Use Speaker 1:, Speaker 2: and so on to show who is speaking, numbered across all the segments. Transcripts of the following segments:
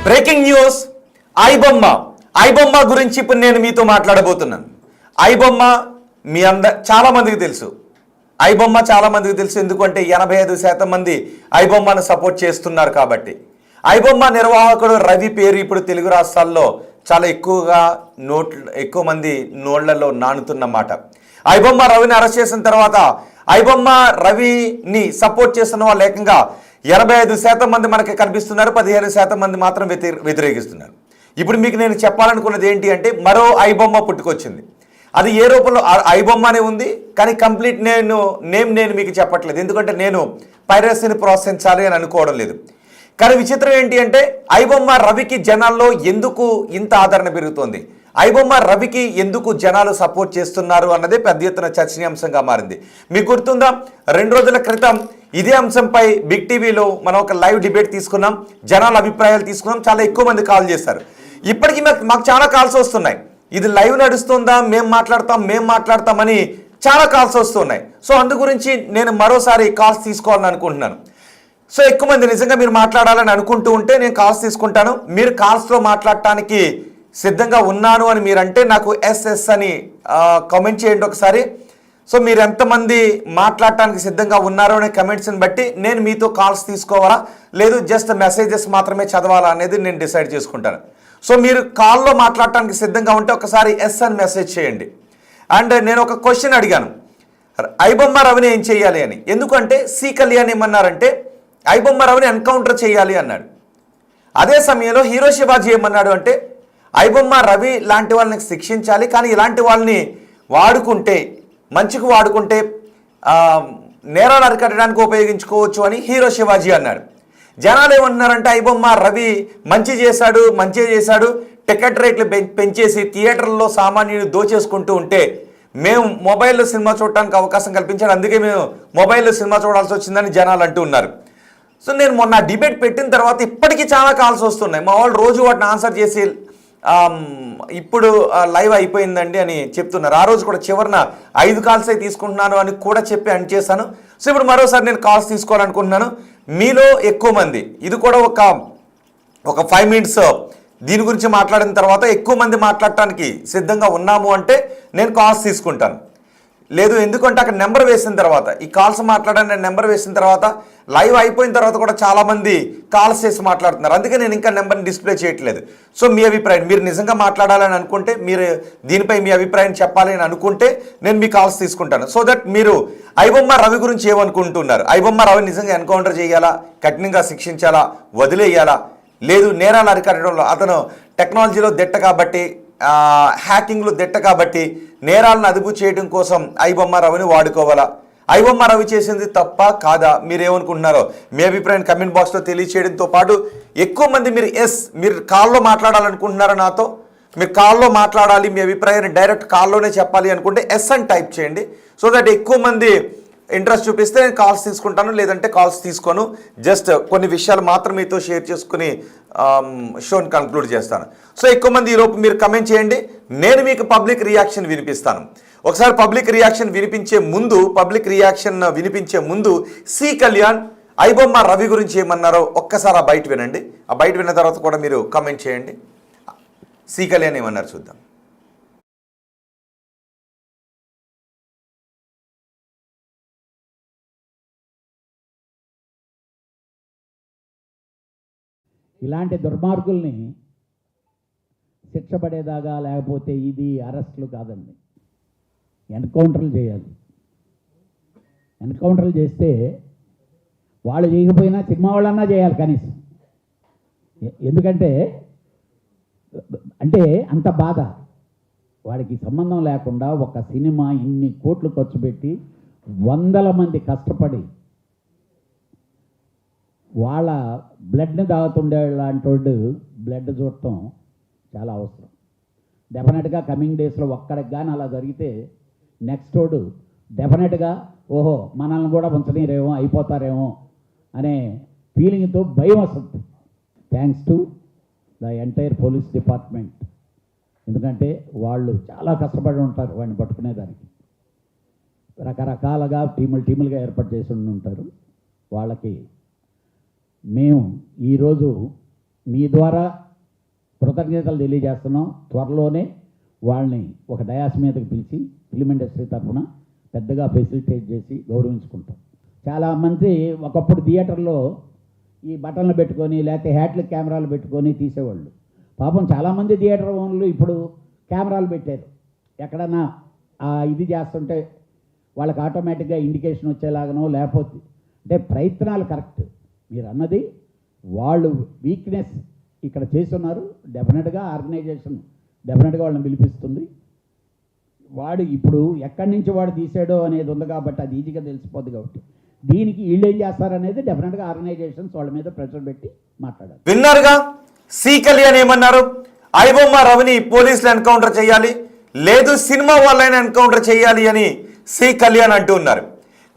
Speaker 1: Breaking news. IBomma గురించి ఇప్పుడు నేను మీతో మాట్లాడబోతున్నాను. ఐబొమ్మ చాలా మందికి తెలుసు. ఐబొమ్మ చాలా మందికి తెలుసు, ఎందుకంటే 85% మంది ఐబొమ్మను సపోర్ట్ చేస్తున్నారు కాబట్టి. ఐబొమ్మ నిర్వాహకుడు రవి పేరు ఇప్పుడు తెలుగు రాష్ట్రాల్లో చాలా ఎక్కువ మంది నోళ్లలో నానుతున్నమాట. ఐబొమ్మ రవిని అరెస్ట్ చేసిన తర్వాత ఐబొమ్మ రవిని సపోర్ట్ చేస్తున్న వాళ్ళు ఏకంగా 85% మంది మనకి కనిపిస్తున్నారు, 15% మంది మాత్రం వ్యతిరేకిస్తున్నారు. ఇప్పుడు మీకు నేను చెప్పాలనుకున్నది ఏంటి అంటే, మరో ఐబొమ్మ పుట్టుకొచ్చింది. అది ఏ రూపంలో ఐబొమ్మనే ఉంది, కానీ కంప్లీట్ నేను మీకు చెప్పట్లేదు, ఎందుకంటే నేను పైరసీని ప్రోత్సహించాలి అని అనుకోవడం లేదు. కానీ విచిత్రం ఏంటి అంటే, ఐబొమ్మ రవికి జనాల్లో ఎందుకు ఇంత ఆదరణ పెరుగుతోంది, ఐబొమ్మ రవికి ఎందుకు జనాలు సపోర్ట్ చేస్తున్నారు అన్నదే పెద్ద ఎత్తున చర్చనీయాంశంగా మారింది. మీకు గుర్తుందా, 2 రోజుల క్రితం ఇదే అంశంపై బిగ్ టీవీలో మనం ఒక లైవ్ డిబేట్ తీసుకున్నాం, జనాల అభిప్రాయాలు తీసుకున్నాం. చాలా ఎక్కువ మంది కాల్ చేశారు. ఇప్పటికీ మాకు చాలా కాల్స్ వస్తున్నాయి, ఇది లైవ్ నడుస్తుందా, మేము మాట్లాడతామని చాలా కాల్స్ వస్తున్నాయి. సో అందు గురించి నేను మరోసారి కాల్స్ తీసుకోవాలని అనుకుంటున్నాను. సో ఎక్కువ మంది నిజంగా మీరు మాట్లాడాలని అనుకుంటూ ఉంటే నేను కాల్స్ తీసుకుంటాను. మీరు కాల్స్లో మాట్లాడటానికి సిద్ధంగా ఉన్నాను అని మీరంటే నాకు ఎస్ఎస్ అని కామెంట్ చేయండి ఒకసారి. సో మీరు ఎంతమంది మాట్లాడటానికి సిద్ధంగా ఉన్నారో అనే కమెంట్స్ని బట్టి నేను మీతో కాల్స్ తీసుకోవాలా లేదు జస్ట్ మెసేజెస్ మాత్రమే చదవాలా అనేది నేను డిసైడ్ చేసుకుంటాను. సో మీరు కాల్లో మాట్లాడటానికి సిద్ధంగా ఉంటే ఒకసారి ఎస్ అని మెసేజ్ చేయండి. అండ్ నేను ఒక క్వశ్చన్ అడిగాను, ఐబొమ్మ రవిని ఏం చేయాలి అని. ఎందుకంటే సి కళ్యాణ్ ఏమన్నారంటే ఐబొమ్మ రవిని ఎన్కౌంటర్ చేయాలి అన్నాడు. అదే సమయంలో హీరో శివాజీ ఏమన్నాడు అంటే ఐబొమ్మ రవి లాంటి వాళ్ళని శిక్షించాలి, కానీ ఇలాంటి వాళ్ళని మంచికి వాడుకుంటే నేరాలు అరికట్టడానికి ఉపయోగించుకోవచ్చు అని హీరో శివాజీ అన్నాడు. జనాలు ఏమంటున్నారంటే ఐబొమ్మ రవి మంచి చేశాడు, టికెట్ రేట్లు పెంచేసి థియేటర్లలో సామాన్యులు దోచేసుకుంటూ ఉంటే మేము మొబైల్లో సినిమా చూడటానికి అవకాశం కల్పించాడు, అందుకే మేము మొబైల్లో సినిమా చూడాల్సి వచ్చిందని జనాలు అంటూ ఉన్నారు. సో నేను మొన్న డిబేట్ పెట్టిన తర్వాత ఇప్పటికీ చాలా కాల్స్ వస్తున్నాయి. మా వాళ్ళు రోజు వాటిని ఆన్సర్ చేసి ఇప్పుడు లైవ్ అయిపోయిందండి అని చెప్తున్నారు. ఆ రోజు కూడా చివరిన 5 కాల్స్ అయితే తీసుకుంటున్నాను అని కూడా చెప్పి ఎండ్ చేశాను. సో ఇప్పుడు మరోసారి నేను కాల్స్ తీసుకోవాలనుకుంటున్నాను. మీలో ఎక్కువ మంది ఇది కూడా ఒక 5 మినిట్స్ దీని గురించి మాట్లాడిన తర్వాత ఎక్కువ మంది మాట్లాడటానికి సిద్ధంగా ఉన్నాము అంటే నేను కాల్స్ తీసుకుంటాను. లేదు ఎందుకంటే అక్కడ నెంబర్ వేసిన తర్వాత ఈ కాల్స్ మాట్లాడని నెంబర్ వేసిన తర్వాత లైవ్ అయిపోయిన తర్వాత కూడా చాలామంది కాల్స్ చేసి మాట్లాడుతున్నారు, అందుకే నేను ఇంకా నెంబర్ని డిస్ప్లే చేయట్లేదు. సో మీ అభిప్రాయం, మీరు నిజంగా మాట్లాడాలని అనుకుంటే, మీరు దీనిపై మీ అభిప్రాయం చెప్పాలి అని అనుకుంటే నేను మీ కాల్స్ తీసుకుంటాను. సో దట్ మీరు ఐబొమ్మ రవి గురించి ఏమనుకుంటున్నారు, ఐబొమ్మ రవి నిజంగా ఎన్కౌంటర్ చేయాలా, కఠినంగా శిక్షించాలా, వదిలేయాలా, లేదు నేరాలు అరికట్టడంలో అతను టెక్నాలజీలో దిట్ట కాబట్టి, హ్యాకింగ్లో దిట్ట కాబట్టి నేరాలను అదుపు చేయడం కోసం ఐబొమ్మ రవిని వాడుకోవాలా, ఐబొమ్మ రవి చేసింది తప్ప కాదా, మీరేమనుకుంటున్నారో మీ అభిప్రాయం కమెంట్ బాక్స్లో తెలియచేయడంతో పాటు ఎక్కువ మంది మీరు కాల్లో మాట్లాడాలనుకుంటున్నారో నాతో, మీరు కాల్లో మాట్లాడాలి, మీ అభిప్రాయాన్ని డైరెక్ట్ కాల్లోనే చెప్పాలి అనుకుంటే ఎస్ అని టైప్ చేయండి. సో దట్ ఎక్కువ మంది ఇంట్రెస్ట్ చూపిస్తే నేను కాల్స్ తీసుకుంటాను, లేదంటే కాల్స్ తీసుకోను. జస్ట్ కొన్ని విషయాలు మాత్రం మీతో షేర్ చేసుకుని షోని కంక్లూడ్ చేస్తాను. సో ఎక్కువ మంది ఈలోపు మీరు కమెంట్ చేయండి, నేను మీకు పబ్లిక్ రియాక్షన్ వినిపిస్తాను. ఒకసారి పబ్లిక్ రియాక్షన్ వినిపించే ముందు సి కళ్యాణ్ ఐబొమ్మ రవి గురించి ఏమన్నారో ఒక్కసారి ఆ బయట వినండి. ఆ బయట విన్న తర్వాత కూడా మీరు కమెంట్ చేయండి. సి కళ్యాణ్ ఏమన్నారు చూద్దాం.
Speaker 2: ఇలాంటి దుర్మార్గుల్ని శిక్ష పడేదాకా, లేకపోతే ఇది అరెస్టులు కాదండి, ఎన్కౌంటర్లు చేయాలి. ఎన్కౌంటర్లు చేస్తే వాళ్ళు చేయకపోయినా సినిమా వాళ్ళన్నా చేయాలి కనీసం. ఎందుకంటే అంత బాధ, వాడికి సంబంధం లేకుండా ఒక సినిమా ఇన్ని కోట్లు ఖర్చు పెట్టి 100 మంది కష్టపడి వాళ్ళ బ్లడ్ని తాగుతుండే లాంటి వాడు బ్లడ్ చూడటం చాలా అవసరం. డెఫినెట్గా కమింగ్ డేస్లో ఒక్కడికి కానీ అలా జరిగితే నెక్స్ట్ వాడు డెఫినెట్గా ఓహో మనల్ని కూడా ఉంచనీరేమో, అయిపోతారేమో అనే ఫీలింగ్తో భయం వస్తుంది. Thanks to the entire police department, ఎందుకంటే వాళ్ళు చాలా కష్టపడి ఉంటారు వాడిని పట్టుకునేదానికి. రకరకాలుగా టీములుగా ఏర్పాటు చేసి ఉంటారు. వాళ్ళకి మేము ఈరోజు మీ ద్వారా కృతజ్ఞతలు తెలియజేస్తున్నాం. త్వరలోనే వాళ్ళని ఒక డయాస్ మీదకి పిలిచి ఫిలిం ఇండస్ట్రీ తరఫున పెద్దగా ఫెసిలిటేట్ చేసి గౌరవించుకుంటాం. చాలామంది ఒకప్పుడు థియేటర్లో ఈ బటన్లు పెట్టుకొని లేకపోతే హ్యాట్లు కెమెరాలు పెట్టుకొని తీసేవాళ్ళు. పాపం చాలామంది థియేటర్ ఓనర్లు ఇప్పుడు కెమెరాలు పెట్టారు. ఎక్కడన్నా ఇది చేస్తుంటే వాళ్ళకి ఆటోమేటిక్గా ఇండికేషన్ వచ్చేలాగనో లేకపోతే అంటే ప్రయత్నాలు కరెక్ట్. మీరు అన్నది వాళ్ళు వీక్నెస్ ఇక్కడ చేస్తున్నారు. డెఫినెట్గా ఆర్గనైజేషన్ డెఫినెట్గా వాళ్ళని పిలిపిస్తుంది. వాడు ఇప్పుడు ఎక్కడి నుంచి వాడు తీసాడో అనేది ఉంది కాబట్టి అది ఈజీగా తెలిసిపోద్ది. కాబట్టి దీనికి వీళ్ళు ఏం చేస్తారనేది డెఫినెట్గా ఆర్గనైజేషన్స్ వాళ్ళ మీద ప్రెషర్ పెట్టి మాట్లాడాలి.
Speaker 1: విన్నారుగా, సి కళ్యాణ్ ఏమన్నారు? ఐబొమ్మ రవిని పోలీసులు ఎన్కౌంటర్ చేయాలి, లేదు సినిమా వాళ్ళైనా ఎన్కౌంటర్ చేయాలి అని సి కళ్యాణ్ అంటూ ఉన్నారు.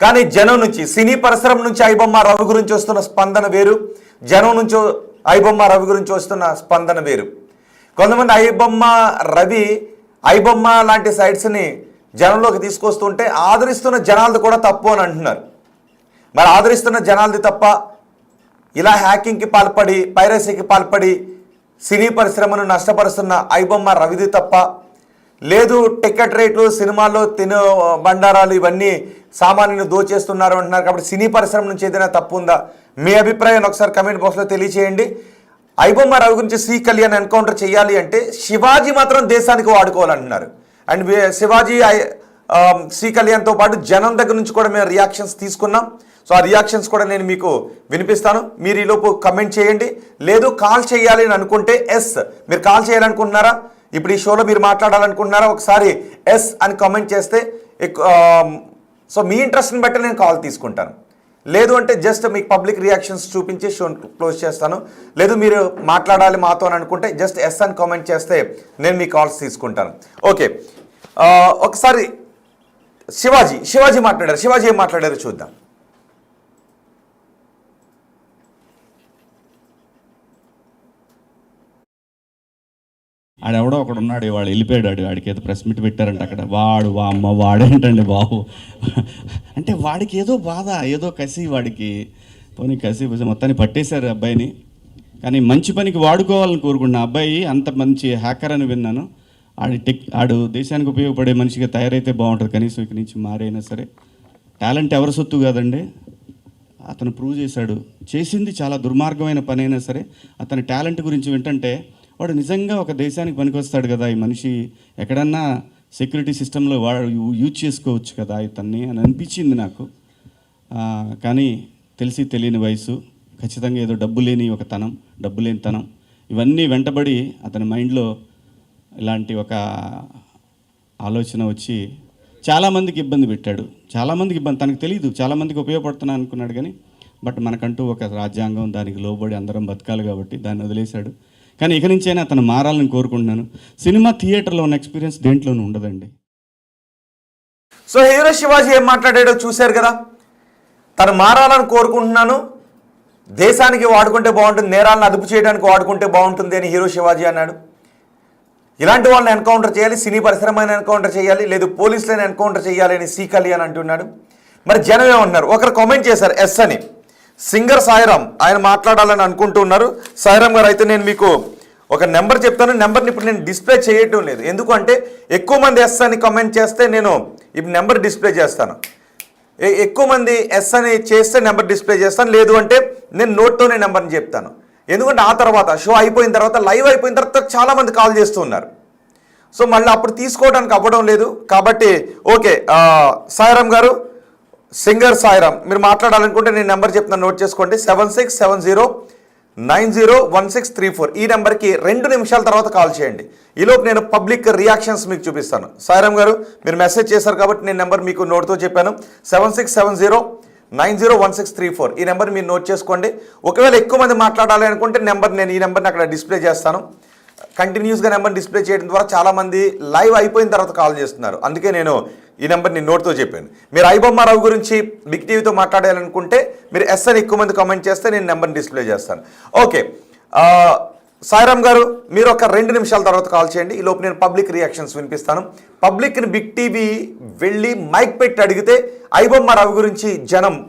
Speaker 1: కానీ జనం నుంచి, సినీ పరిశ్రమ నుంచి ఐబొమ్మ రవి గురించి వస్తున్న స్పందన వేరు, జనం నుంచి ఐబొమ్మ రవి గురించి వస్తున్న స్పందన వేరు. కొంతమంది ఐబొమ్మ లాంటి సైట్స్ని జనంలోకి తీసుకొస్తుంటే ఆదరిస్తున్న జనాలది కూడా తప్పు అని అంటున్నారు. మరి ఆదరిస్తున్న జనాలది తప్ప, ఇలా హ్యాకింగ్కి పాల్పడి పైరసీకి పాల్పడి సినీ పరిశ్రమను నష్టపరుస్తున్న ఐబొమ్మ రవిది తప్ప, లేదు టికెట్ రేట్లు సినిమాల్లో బండారాలు ఇవన్నీ సామాన్యుని దోచేస్తున్నారు అంటున్నారు. కాబట్టి సినీ పరిశ్రమ నుంచి ఏదైనా తప్పు ఉందా? మీ అభిప్రాయాన్ని ఒకసారి కమెంట్ బాక్స్లో తెలియచేయండి. ఐబొమ్మ రవి గురించి సి కళ్యాణ్ ఎన్కౌంటర్ చేయాలి అంటే శివాజీ మాత్రం దేశానికి వాడుకోవాలంటున్నారు. అండ్ శివాజీ సి కళ్యాణ్తో పాటు జనం దగ్గర నుంచి కూడా మేము రియాక్షన్స్ తీసుకున్నాం. సో ఆ రియాక్షన్స్ కూడా నేను మీకు వినిపిస్తాను. మీరు ఈలోపు కమెంట్ చేయండి. లేదు కాల్ చేయాలి అని అనుకుంటే ఎస్, మీరు కాల్ చేయాలనుకుంటున్నారా, ఇప్పుడు ఈ షోలో మీరు మాట్లాడాలనుకుంటున్నారా, ఒకసారి ఎస్ అని కామెంట్ చేస్తే సో మీ ఇంట్రెస్ట్ని బట్టి నేను కాల్ తీసుకుంటాను. లేదు అంటే జస్ట్ మీకు పబ్లిక్ రియాక్షన్స్ చూపించి షో క్లోజ్ చేస్తాను. లేదు మీరు మాట్లాడాలి మాతో అని అనుకుంటే జస్ట్ ఎస్ అని కామెంట్ చేస్తే నేను మీ కాల్స్ తీసుకుంటాను. ఓకే, ఒకసారి శివాజీ మాట్లాడారు. శివాజీ ఏం మాట్లాడారు చూద్దాం.
Speaker 3: ఆడెవడో ఒకడు ఉన్నాడు, వాడు వెళ్ళిపోయాడు. వాడికి ఏదో ప్రెస్ మీట్ పెట్టారంట అక్కడ. వాడేంటండి బాబు అంటే వాడికి ఏదో బాధ, ఏదో కసి, వాడికి పోనీ కసి మొత్తాన్ని పట్టేశారు అబ్బాయిని. కానీ మంచి పనికి వాడుకోవాలని కోరుకుంటున్నా. అబ్బాయి అంత మంచి హ్యాకర్ అని విన్నాను. ఆడు దేశానికి ఉపయోగపడే మనిషిగా తయారైతే బాగుంటుంది. కనీసం ఇక్కడి నుంచి మారైనా సరే. టాలెంట్ ఎవరి సొత్తు కాదండి, అతను ప్రూవ్ చేశాడు. చేసింది చాలా దుర్మార్గమైన పని అయినా సరే అతని టాలెంట్ గురించి వింటుంటే వాడు నిజంగా ఒక దేశానికి పనికొస్తాడు కదా ఈ మనిషి, ఎక్కడన్నా సెక్యూరిటీ సిస్టంలో వాడు యూజ్ చేసుకోవచ్చు కదా ఇతన్ని అని అనిపించింది నాకు. కానీ తెలిసి తెలియని వయసు, ఖచ్చితంగా ఏదో డబ్బు లేని తనం ఇవన్నీ వెంటబడి అతని మైండ్లో ఇలాంటి ఒక ఆలోచన వచ్చి చాలామందికి ఇబ్బంది పెట్టాడు. తనకు తెలియదు, చాలామందికి ఉపయోగపడుతున్నా అనుకున్నాడు. కానీ బట్ మనకంటూ ఒక రాజ్యాంగం, దానికి లోబడి అందరం బతకాలి కాబట్టి దాన్ని వదిలేశాడు. కానీ ఇక నుంచైనా అతను మారాలని కోరుకుంటున్నాను. సినిమా థియేటర్లో ఉన్న ఎక్స్పీరియన్స్ దేంట్లోనూ ఉండదండి.
Speaker 1: సో హీరో శివాజీ ఏం మాట్లాడాడో చూశారు కదా. తను మారాలని కోరుకుంటున్నాను, దేశానికి వాడుకుంటే బాగుంటుంది, నేరాలను అదుపు చేయడానికి వాడుకుంటే బాగుంటుంది అని హీరో శివాజీ అన్నాడు. ఇలాంటి వాళ్ళని ఎన్కౌంటర్ చేయాలి, సినీ పరిశ్రమని ఎన్కౌంటర్ చేయాలి, లేదు పోలీసులను ఎన్కౌంటర్ చేయాలి అని సి కళ్యాణ్ అంటున్నాడు. మరి జనం ఏమన్నారు? ఒకరు కామెంట్ చేశారు ఎస్ అని. సింగర్ సాయిరామ్, ఆయన మాట్లాడాలని అనుకుంటున్నారు. సాయిరామ్ గారు, అయితే నేను మీకు ఒక నెంబర్ చెప్తాను. నెంబర్ని ఇప్పుడు నేను డిస్ప్లే చేయటం లేదు, ఎందుకంటే ఎక్కువ మంది ఎస్ అని కామెంట్ చేస్తే నేను ఇప్పుడు నెంబర్ డిస్ప్లే చేస్తాను. ఎక్కువ మంది ఎస్ అని చేస్తే నెంబర్ డిస్ప్లే చేస్తాను, లేదు అంటే నేను నోట్తోనే నెంబర్ని చెప్తాను. ఎందుకంటే ఆ తర్వాత షో అయిపోయిన తర్వాత, లైవ్ అయిపోయిన తర్వాత చాలామంది కాల్ చేస్తూ ఉన్నారు. సో మళ్ళీ అప్పుడు తీసుకోవడానికి అవ్వడం లేదు. కాబట్టి ఓకే, సాయిరామ్ గారు, సింగర్ సాయిరామ్, మీరు మాట్లాడాలనుకుంటే నేను నెంబర్ చెప్తాను, నోట్ చేసుకోండి. 7670901634 ఈ నెంబర్కి 2 నిమిషాల తర్వాత కాల్ చేయండి. ఈలోపు నేను పబ్లిక్ రియాక్షన్స్ మీకు చూపిస్తాను. సాయిరామ్ గారు, మీరు మెసేజ్ చేశారు కాబట్టి నేను నెంబర్ మీకు నోట్తో చెప్పాను. 7670901634 ఈ నెంబర్ మీరు నోట్ చేసుకోండి. ఒకవేళ ఎక్కువ మంది మాట్లాడాలి అనుకుంటే నేను ఈ నెంబర్ని అక్కడ డిస్ప్లే చేస్తాను. కంటిన్యూస్గా నెంబర్ డిస్ప్లే చేయడం ద్వారా చాలామంది లైవ్ అయిపోయిన తర్వాత కాల్ చేస్తున్నారు. అందుకే నేను ఈ నెంబర్ని నోట్తో చెప్పాను. మీరు ఐబొమ్మ రవి గురించి బిగ్ టీవీతో మాట్లాడాలనుకుంటే మీరు ఎస్ అని ఎక్కువ మంది కామెంట్ చేస్తే నేను నెంబర్ని డిస్ప్లే చేస్తాను. ఓకే, సాయిరామ్ గారు, మీరు ఒక 2 నిమిషాల తర్వాత కాల్ చేయండి. ఈ లోపు నేను పబ్లిక్ రియాక్షన్స్ వినిపిస్తాను. పబ్లిక్ని బిగ్ టీవీ వెళ్ళి మైక్ పెట్టి అడిగితే ఐబొమ్మ రవి గురించి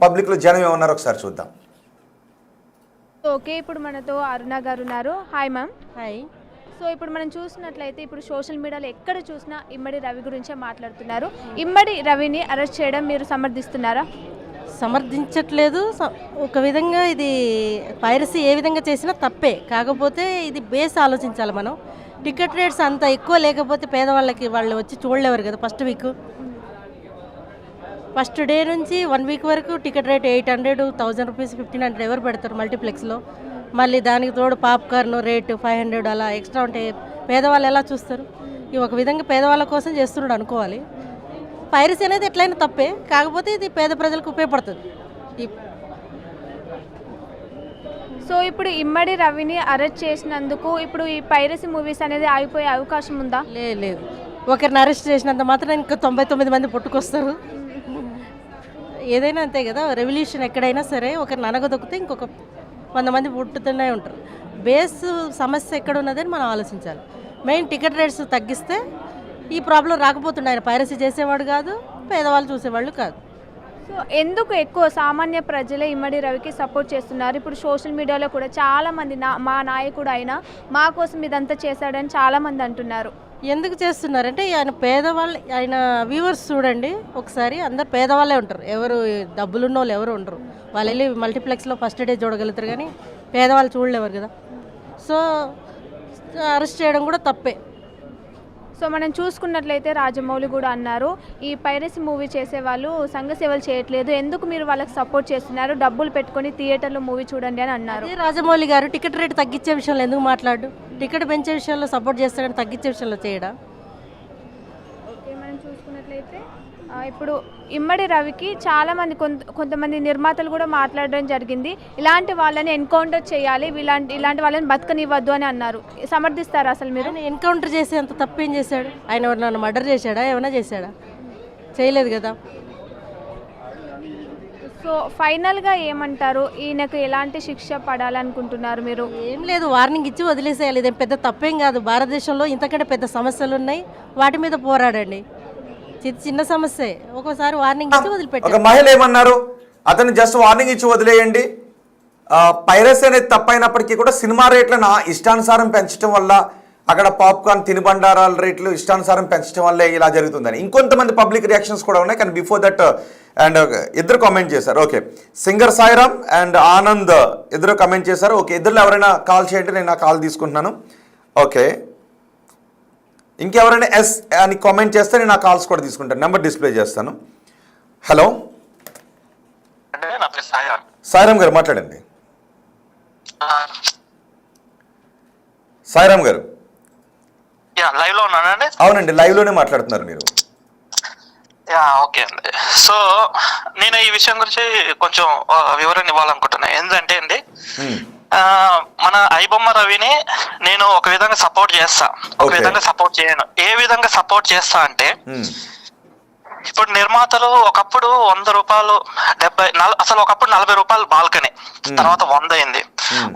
Speaker 1: పబ్లిక్లో జనం ఏమన్నారో ఒకసారి చూద్దాం.
Speaker 4: ఓకే, ఇప్పుడు మనతో అరుణ గారు ఉన్నారు. Hi ma'am.
Speaker 5: హాయ్.
Speaker 4: సో ఇప్పుడు మనం చూసినట్లయితే ఇప్పుడు సోషల్ మీడియాలో ఎక్కడ చూసినా ఇమ్మడి రవి గురించే మాట్లాడుతున్నారు. ఇమ్మడి రవిని అరెస్ట్ చేయడం మీరు సమర్థిస్తున్నారా?
Speaker 5: సమర్థించట్లేదు. ఒక విధంగా ఇది పైరసీ ఏ విధంగా చేసినా తప్పే. కాకపోతే ఇది బేస్ ఆలోచించాలి మనం. టికెట్ రేట్స్ అంత ఎక్కువ లేకపోతే పేదవాళ్ళకి వాళ్ళు వచ్చి చూడలేవారు కదా. ఫస్ట్ డే నుంచి 1 వీక్ వరకు టికెట్ రేట్ 800, 1000 రూపీస్, 1500 ఎవరు పెడతారు మల్టీప్లెక్స్లో? మళ్ళీ దానికి తోడు పాప్కార్న్ రేటు 500 అలా ఎక్స్ట్రా ఉంటే పేదవాళ్ళు ఎలా చూస్తారు? ఇవి ఒక విధంగా పేదవాళ్ళ కోసం చేస్తున్నాడు అనుకోవాలి. పైరసీ అనేది ఎట్లయినా తప్పే, కాకపోతే ఇది పేద ప్రజలకు ఉపయోగపడుతుంది.
Speaker 4: సో ఇప్పుడు ఇమ్మడి రవిని అరెస్ట్ చేసినందుకు ఇప్పుడు ఈ పైరసీ మూవీస్ అనేది ఆగిపోయే అవకాశం ఉందా?
Speaker 5: లేదు. ఒకరిని అరెస్ట్ చేసినంత మాత్రం ఇంకా 99 మంది పుట్టుకొస్తారు. ఏదైనా అంతే కదా. రెవల్యూషన్ ఎక్కడైనా సరే ఒకరిని అనగదొక్కితే ఇంకొక 100 మంది పుట్టుతూనే ఉంటారు. బేస్ సమస్య ఎక్కడ ఉన్నదని మనం ఆలోచించాలి. మెయిన్ టికెట్ రేట్స్ తగ్గిస్తే ఈ ప్రాబ్లం రాకపోతుండే. ఆయన పైరసీ చేసేవాడు కాదు, పేదవాళ్ళు చూసేవాళ్ళు కాదు.
Speaker 4: సో ఎందుకు ఎక్కువ సామాన్య ప్రజలే ఇమ్మడి రవికి సపోర్ట్ చేస్తున్నారు? ఇప్పుడు సోషల్ మీడియాలో కూడా చాలామంది మా నాయకుడు అయినా మా కోసం ఇదంతా చేశాడని చాలామంది అంటున్నారు.
Speaker 5: ఎందుకు చేస్తున్నారంటే ఆయన వ్యూవర్స్ చూడండి ఒకసారి, అందరు పేదవాళ్ళే ఉంటారు. ఎవరు డబ్బులున్న వాళ్ళు ఎవరు ఉండరు. వాళ్ళు వెళ్ళి మల్టీప్లెక్స్లో ఫస్ట్ డే చూడగలుగుతారు కానీ పేదవాళ్ళు చూడలేవారు కదా. సో అరెస్ట్ చేయడం కూడా తప్పే.
Speaker 4: సో మనం చూసుకున్నట్లయితే రాజమౌళి కూడా అన్నారు, ఈ పైరసీ మూవీ చేసేవాళ్ళు సంఘ సేవలు చేయట్లేదు, ఎందుకు మీరు వాళ్ళకి సపోర్ట్ చేస్తున్నారు, డబ్బులు పెట్టుకొని థియేటర్లో మూవీ చూడండి అని అన్నారు.
Speaker 5: రాజమౌళి గారు టికెట్ రేట్ తగ్గించే విషయంలో ఎందుకు మాట్లాడు? టికెట్ పెంచే విషయంలో సపోర్ట్ చేస్తాడని తగ్గించే విషయంలో చేయడా?
Speaker 4: ఓకే, మనం చూసుకున్నట్లయితే ఇప్పుడు ఇమ్మడి రవికి చాలామంది కొంతమంది నిర్మాతలు కూడా మాట్లాడడం జరిగింది, ఇలాంటి వాళ్ళని ఎన్కౌంటర్ చేయాలి, ఇలాంటి వాళ్ళని బతకనివ్వద్దు అని అన్నారు. సమర్థిస్తారు అసలు మీరు?
Speaker 5: ఎన్కౌంటర్ చేసే అంత తప్పేం చేశాడు? ఆయన ఎవరినైనా మర్డర్ చేశాడా? ఏమైనా చేశాడా? చేయలేదు కదా.
Speaker 4: సో ఫైనల్గా ఏమంటారు? ఈయనకు ఎలాంటి శిక్ష పడాలనుకుంటున్నారు మీరు?
Speaker 5: ఏం లేదు, వార్నింగ్ ఇచ్చి వదిలేసేయాలి. ఇదేం పెద్ద తప్పేం కాదు. భారతదేశంలో ఇంతకంటే పెద్ద సమస్యలు ఉన్నాయి, వాటి మీద పోరాడండి. చిన్న సమస్య, ఒక్కోసారి వార్నింగ్ ఇచ్చి వదిలిపెట్టారు.
Speaker 1: ఒక మహిళ ఏమన్నారు, అతను జస్ట్ వార్నింగ్ ఇచ్చి వదిలేయండి, పైరసీ అనేది తప్పైనప్పటికీ కూడా సినిమా రేట్లను ఇష్టానుసారం పెంచడం వల్ల, అక్కడ పాప్కార్న్ తినుబండారాల రేట్లు ఇష్టానుసారం పెంచడం వల్లే ఇలా జరుగుతుందని ఇంకొంతమంది పబ్లిక్ రియాక్షన్స్ కూడా ఉన్నాయి. కానీ బిఫోర్ దట్ అండ్ ఇద్దరు కామెంట్ చేశారు. Okay, singer Sairam and Anand ఇద్దరు కామెంట్ చేశారు. ఓకే, ఇద్దరు ఎవరైనా కాల్ చేయండి, నేను నా కాల్ తీసుకుంటున్నాను. ఓకే, ఇంకెవరైనా ఎస్ అని కామెంట్ చేస్తే నేను నా కాల్స్ కూడా తీసుకుంటాను. నెంబర్ డిస్ప్లే చేస్తాను. హలో, సాయిరామ్ గారు మాట్లాడండి. సాయిరామ్ గారు
Speaker 6: లైవ్ లో ఉన్నానండి.
Speaker 1: అవునండి, లైవ్ లోనే మాట్లాడుతున్నారు మీరు.
Speaker 6: ఓకే అండి. సో నేను ఈ విషయం గురించి కొంచెం వివరణ ఇవ్వాలనుకుంటున్నా. ఏంటంటే అండి, మన ఐబొమ్మ రవిని నేను ఒక విధంగా సపోర్ట్ చేస్తా, ఒక విధంగా సపోర్ట్ చేయను. ఏ విధంగా సపోర్ట్ చేస్తా అంటే, ఇప్పుడు నిర్మాతలు ఒకప్పుడు 100 రూపాయలు, అసలు ఒకప్పుడు 40 రూపాయలు బాల్కనీ, తర్వాత 100 అయింది.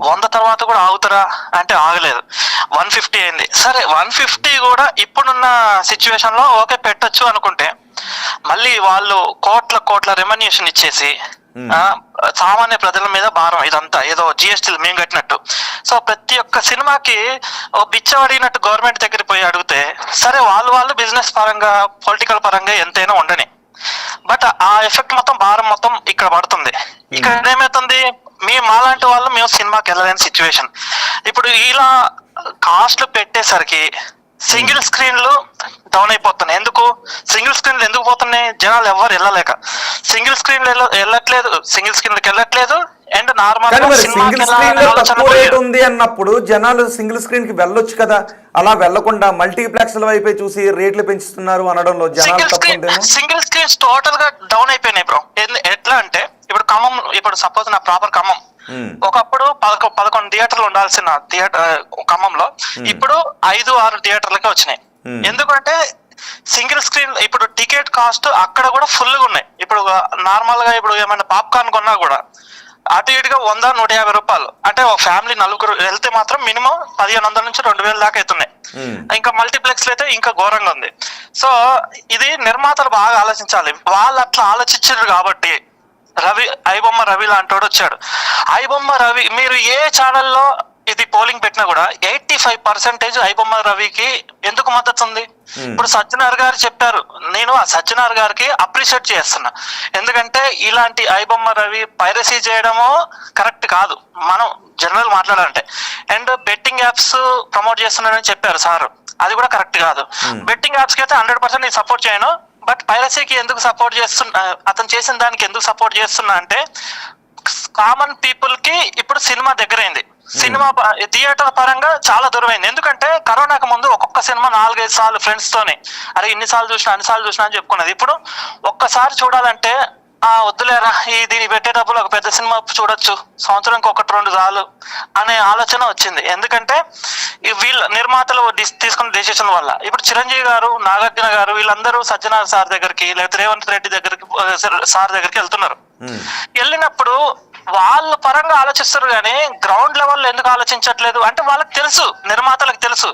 Speaker 6: 100 తర్వాత కూడా ఆగుతారా అంటే ఆగలేదు, 150 అయింది. సరే 150 కూడా ఇప్పుడున్న సిచ్యువేషన్ లో ఓకే పెట్టొచ్చు అనుకుంటే, మళ్ళీ వాళ్ళు కోట్ల రెమ్యునరేషన్ ఇచ్చేసి సామాన్య ప్రజల మీద భారం, ఇదంతా ఏదో జిఎస్టీలు మేము కట్టినట్టు. సో ప్రతి ఒక్క సినిమాకి ఓ బిచ్చం అడిగినట్టు గవర్నమెంట్ దగ్గరికి పోయి అడిగితే, సరే వాళ్ళు బిజినెస్ పరంగా పొలిటికల్ పరంగా ఎంతైనా ఉండని, బట్ ఆ ఎఫెక్ట్ మొత్తం భారం మొత్తం ఇక్కడ పడుతుంది. ఇక్కడ ఏమవుతుంది, మాలాంటి వాళ్ళు మేము సినిమాకి వెళ్ళలేని సిచ్యువేషన్. ఇప్పుడు ఇలా కాస్ట్లు పెట్టేసరికి సింగిల్ స్క్రీన్లు డౌన్ అయిపోతున్నాయి. ఎందుకు సింగిల్ స్క్రీన్లు ఎందుకు పోతున్నాయి? జనాలు ఎవరు వెళ్ళలేక సింగిల్ స్క్రీన్లు వెళ్ళట్లేదు, సింగిల్ స్క్రీన్లకు వెళ్ళట్లేదు. అండ్ నార్మల్
Speaker 1: ఉంది అన్నప్పుడు జనాలు సింగిల్ స్క్రీన్ కి వెళ్ళొచ్చు కదా. అలా వెళ్లకుండా మల్టీప్లెక్స్ వైపే చూసి రేట్లు పెంచుతున్నారు అనడంలో
Speaker 6: సింగిల్ స్క్రీన్స్ టోటల్ గా డౌన్ అయిపోయినాయి బ్రో. ఎట్లా అంటే ఇప్పుడు ఖమ్మం, ఇప్పుడు సపోజ్ నా ప్రాపర్ ఖమ్మం, ఒకప్పుడు 11 థియేటర్లు ఉండాల్సిన ఖమ్మంలో ఇప్పుడు 5-6 థియేటర్లకే వచ్చినాయి. ఎందుకంటే సింగిల్ స్క్రీన్ ఇప్పుడు టికెట్ కాస్ట్ అక్కడ కూడా ఫుల్ గా ఉన్నాయి. ఇప్పుడు నార్మల్ గా ఇప్పుడు ఏమైనా పాప్కార్న్ కొన్నా కూడా అటు ఇటుగా 100-150 రూపాయలు. అంటే ఒక ఫ్యామిలీ 4 వెళ్తే మాత్రం మినిమం 1500 నుంచి 2000 దాకా అవుతున్నాయి. ఇంకా మల్టీప్లెక్స్ అయితే ఇంకా ఘోరంగా ఉంది. సో ఇది నిర్మాతలు బాగా ఆలోచించాలి. వాళ్ళు అట్లా ఆలోచించారు కాబట్టి ఐబొమ్మ రవి లాంటోడు వచ్చాడు. ఐబొమ్మ రవి మీరు ఏ ఛానల్లో ఇది పోలింగ్ పెట్టినా కూడా 85% ఐబొమ్మ రవికి ఎందుకు మద్దతు ఉంది? ఇప్పుడు సజ్జనార్ గారు చెప్పారు, నేను ఆ సజ్జనార్ గారికి అప్రిషియేట్ చేస్తున్నా. ఎందుకంటే ఇలాంటి ఐబొమ్మ రవి పైరసీ చేయడము కరెక్ట్ కాదు మనం జనరల్ మాట్లాడాలంటే. అండ్ బెట్టింగ్ యాప్స్ ప్రమోట్ చేస్తున్నారని చెప్పారు సార్, అది కూడా కరెక్ట్ కాదు. బెట్టింగ్ యాప్స్ కి అయితే 100% నేను సపోర్ట్ చేయను. బట్ పైరసీకి ఎందుకు సపోర్ట్ చేస్తున్నా, అతను చేసిన దానికి ఎందుకు సపోర్ట్ చేస్తున్నా అంటే కామన్ పీపుల్ కి ఇప్పుడు సినిమా దగ్గరైంది, సినిమా థియేటర్ పరంగా చాలా దూరమైంది. ఎందుకంటే కరోనాకు ముందు ఒక్కొక్క సినిమా 4-5 సార్లు ఫ్రెండ్స్ తోని అరే ఇన్నిసార్లు చూసినా అన్నిసార్లు చూసినా అని చెప్పుకున్నది. ఇప్పుడు ఒక్కసారి చూడాలంటే వద్దులేరా దీన్ని పెట్టే డబ్బులు ఒక పెద్ద సినిమా చూడొచ్చు, సంవత్సరానికి 1-2 సార్లు అనే ఆలోచన వచ్చింది. ఎందుకంటే వీళ్ళ నిర్మాతలు తీసుకున్న డెసిషన్ వల్ల. ఇప్పుడు చిరంజీవి గారు, నాగార్జున గారు వీళ్ళందరూ సజ్జనార్ సార్ దగ్గరికి లేకపోతే రేవంత్ రెడ్డి దగ్గరికి సార్ దగ్గరికి వెళ్తున్నారు. వెళ్ళినప్పుడు వాళ్ళ పరంగా ఆలోచిస్తారు కానీ గ్రౌండ్ లెవెల్లో ఎందుకు ఆలోచించట్లేదు అంటే వాళ్ళకి తెలుసు, నిర్మాతలకు తెలుసు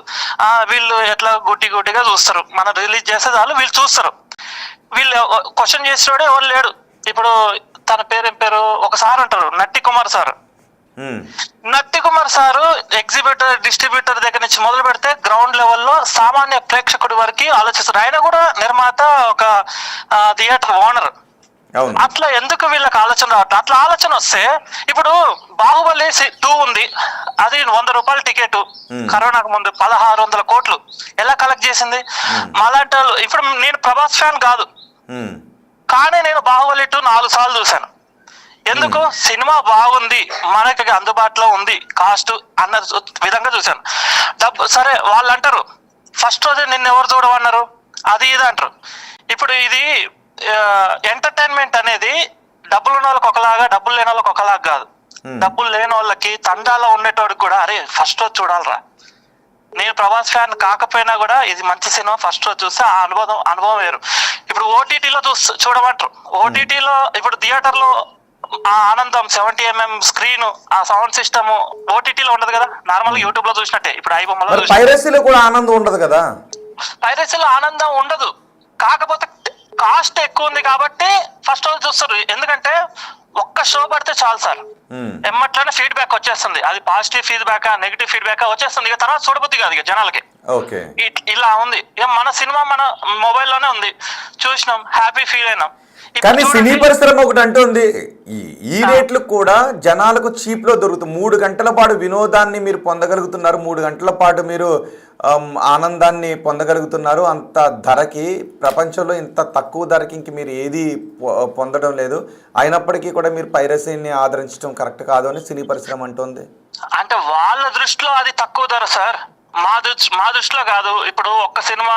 Speaker 6: వీళ్ళు ఎట్లా గుడ్డిగా చూస్తారు, మనం రిలీజ్ చేస్తే చాలు వీళ్ళు చూస్తారు. వీళ్ళు క్వశ్చన్ చేసేవాడే ఎవరు లేడు. ఇప్పుడు తన ఏం పేరు ఒకసారి అంటారు నట్టి కుమార్ సార్. నట్టి కుమార్ సారు ఎగ్జిబిటర్ డిస్ట్రిబ్యూటర్ దగ్గర నుంచి మొదలు పెడితే గ్రౌండ్ లెవెల్లో సామాన్య ప్రేక్షకుడి వరకు ఆలోచిస్తారు. ఆయన కూడా నిర్మాత, ఒక థియేటర్ ఓనర్. అట్లా ఎందుకు వీళ్ళకి ఆలోచన రావట్లేదు? అట్లా ఆలోచన వస్తే ఇప్పుడు బాహుబలి 2 ఉంది, అది 100 రూపాయల టికెట్, కరోనాకు ముందు 1600 కోట్లు ఎలా కలెక్ట్ చేసింది? మాలాంటి వాళ్ళు, ఇప్పుడు నేను ప్రభాస్ ఫ్యాన్ కాదు కానీ నేను బాహుబలి 2 4 సార్లు చూశాను. ఎందుకు? సినిమా బాగుంది, మనకి అందుబాటులో ఉంది, కాస్ట్ అన్న విధంగా చూశాను. డబ్బు సరే వాళ్ళు అంటారు ఫస్ట్ రోజే నిన్ను ఎవరు చూడమన్నారు, అది ఇది అంటారు. ఇప్పుడు ఇది ఎంటర్టైన్మెంట్ అనేది డబ్బులు ఉన్న వాళ్ళకి ఒకలాగా, డబ్బులు లేని వాళ్ళకి ఒకలాగా కాదు. డబ్బులు లేని వాళ్ళకి తండాలో ఉండేటోడికి కూడా అరే ఫస్ట్ రోజు చూడాలరా, నేను ప్రభాస్ ఫ్యాన్ కాకపోయినా కూడా ఇది మంచి సినిమా ఫస్ట్ రోజు చూస్తే ఆ అనుభవం వేరు. ఇప్పుడు ఓటీటీలో చూడమంటారు. ఓటీటీలో ఇప్పుడు థియేటర్లో ఆ ఆనందం 70mm స్క్రీన్, ఆ సౌండ్ సిస్టమ్ ఓటీటీలో ఉండదు కదా, నార్మల్ యూట్యూబ్ లో చూసినట్టే. ఇప్పుడు ఐబొమ్మలో
Speaker 1: పైరసీలో కూడా ఆనందం ఉండదు కదా.
Speaker 6: పైరసీలో ఆనందం ఉండదు, కాకపోతే కాస్ట్ ఎక్కువ ఉంది కాబట్టి ఫస్ట్ రోజు చూస్తారు. ఎందుకంటే ఒక్క షో పడితే చాలు సార్, ఎమ్మట్లోనే ఫీడ్బ్యాక్ వచ్చేస్తుంది. అది పాజిటివ్ ఫీడ్బ్యాక్ నెగిటివ్ ఫీడ్బ్యాక్ వచ్చేస్తుంది. ఇక తర్వాత చూడబుద్ధి కాదు ఇక జనాలకి. ఇలా ఉంది. మన సినిమా మన మొబైల్లోనే ఉంది, చూసినాం, హ్యాపీ ఫీల్ అయినాం.
Speaker 1: కానీ సినీ పరిశ్రమ ఒకటి అంటుంది, ఈ రేట్లు కూడా జనాలకు చీప్ లో దొరుకుతుంది. 3 గంటల పాటు వినోదాన్ని మీరు పొందగలుగుతున్నారు, 3 గంటల పాటు మీరు ఆనందాన్ని పొందగలుగుతున్నారు. అంత ధరకి, ప్రపంచంలో ఇంత తక్కువ ధరకి ఇంక మీరు ఏది పొందడం లేదు. అయినప్పటికీ కూడా మీరు పైరసీని ఆదరించడం కరెక్ట్ కాదు అని సినీ పరిశ్రమ అంటుంది.
Speaker 6: అంటే వాళ్ళ దృష్టిలో అది తక్కువ ధర సార్, మా దృష్టిలో కాదు. ఇప్పుడు ఒక్క సినిమా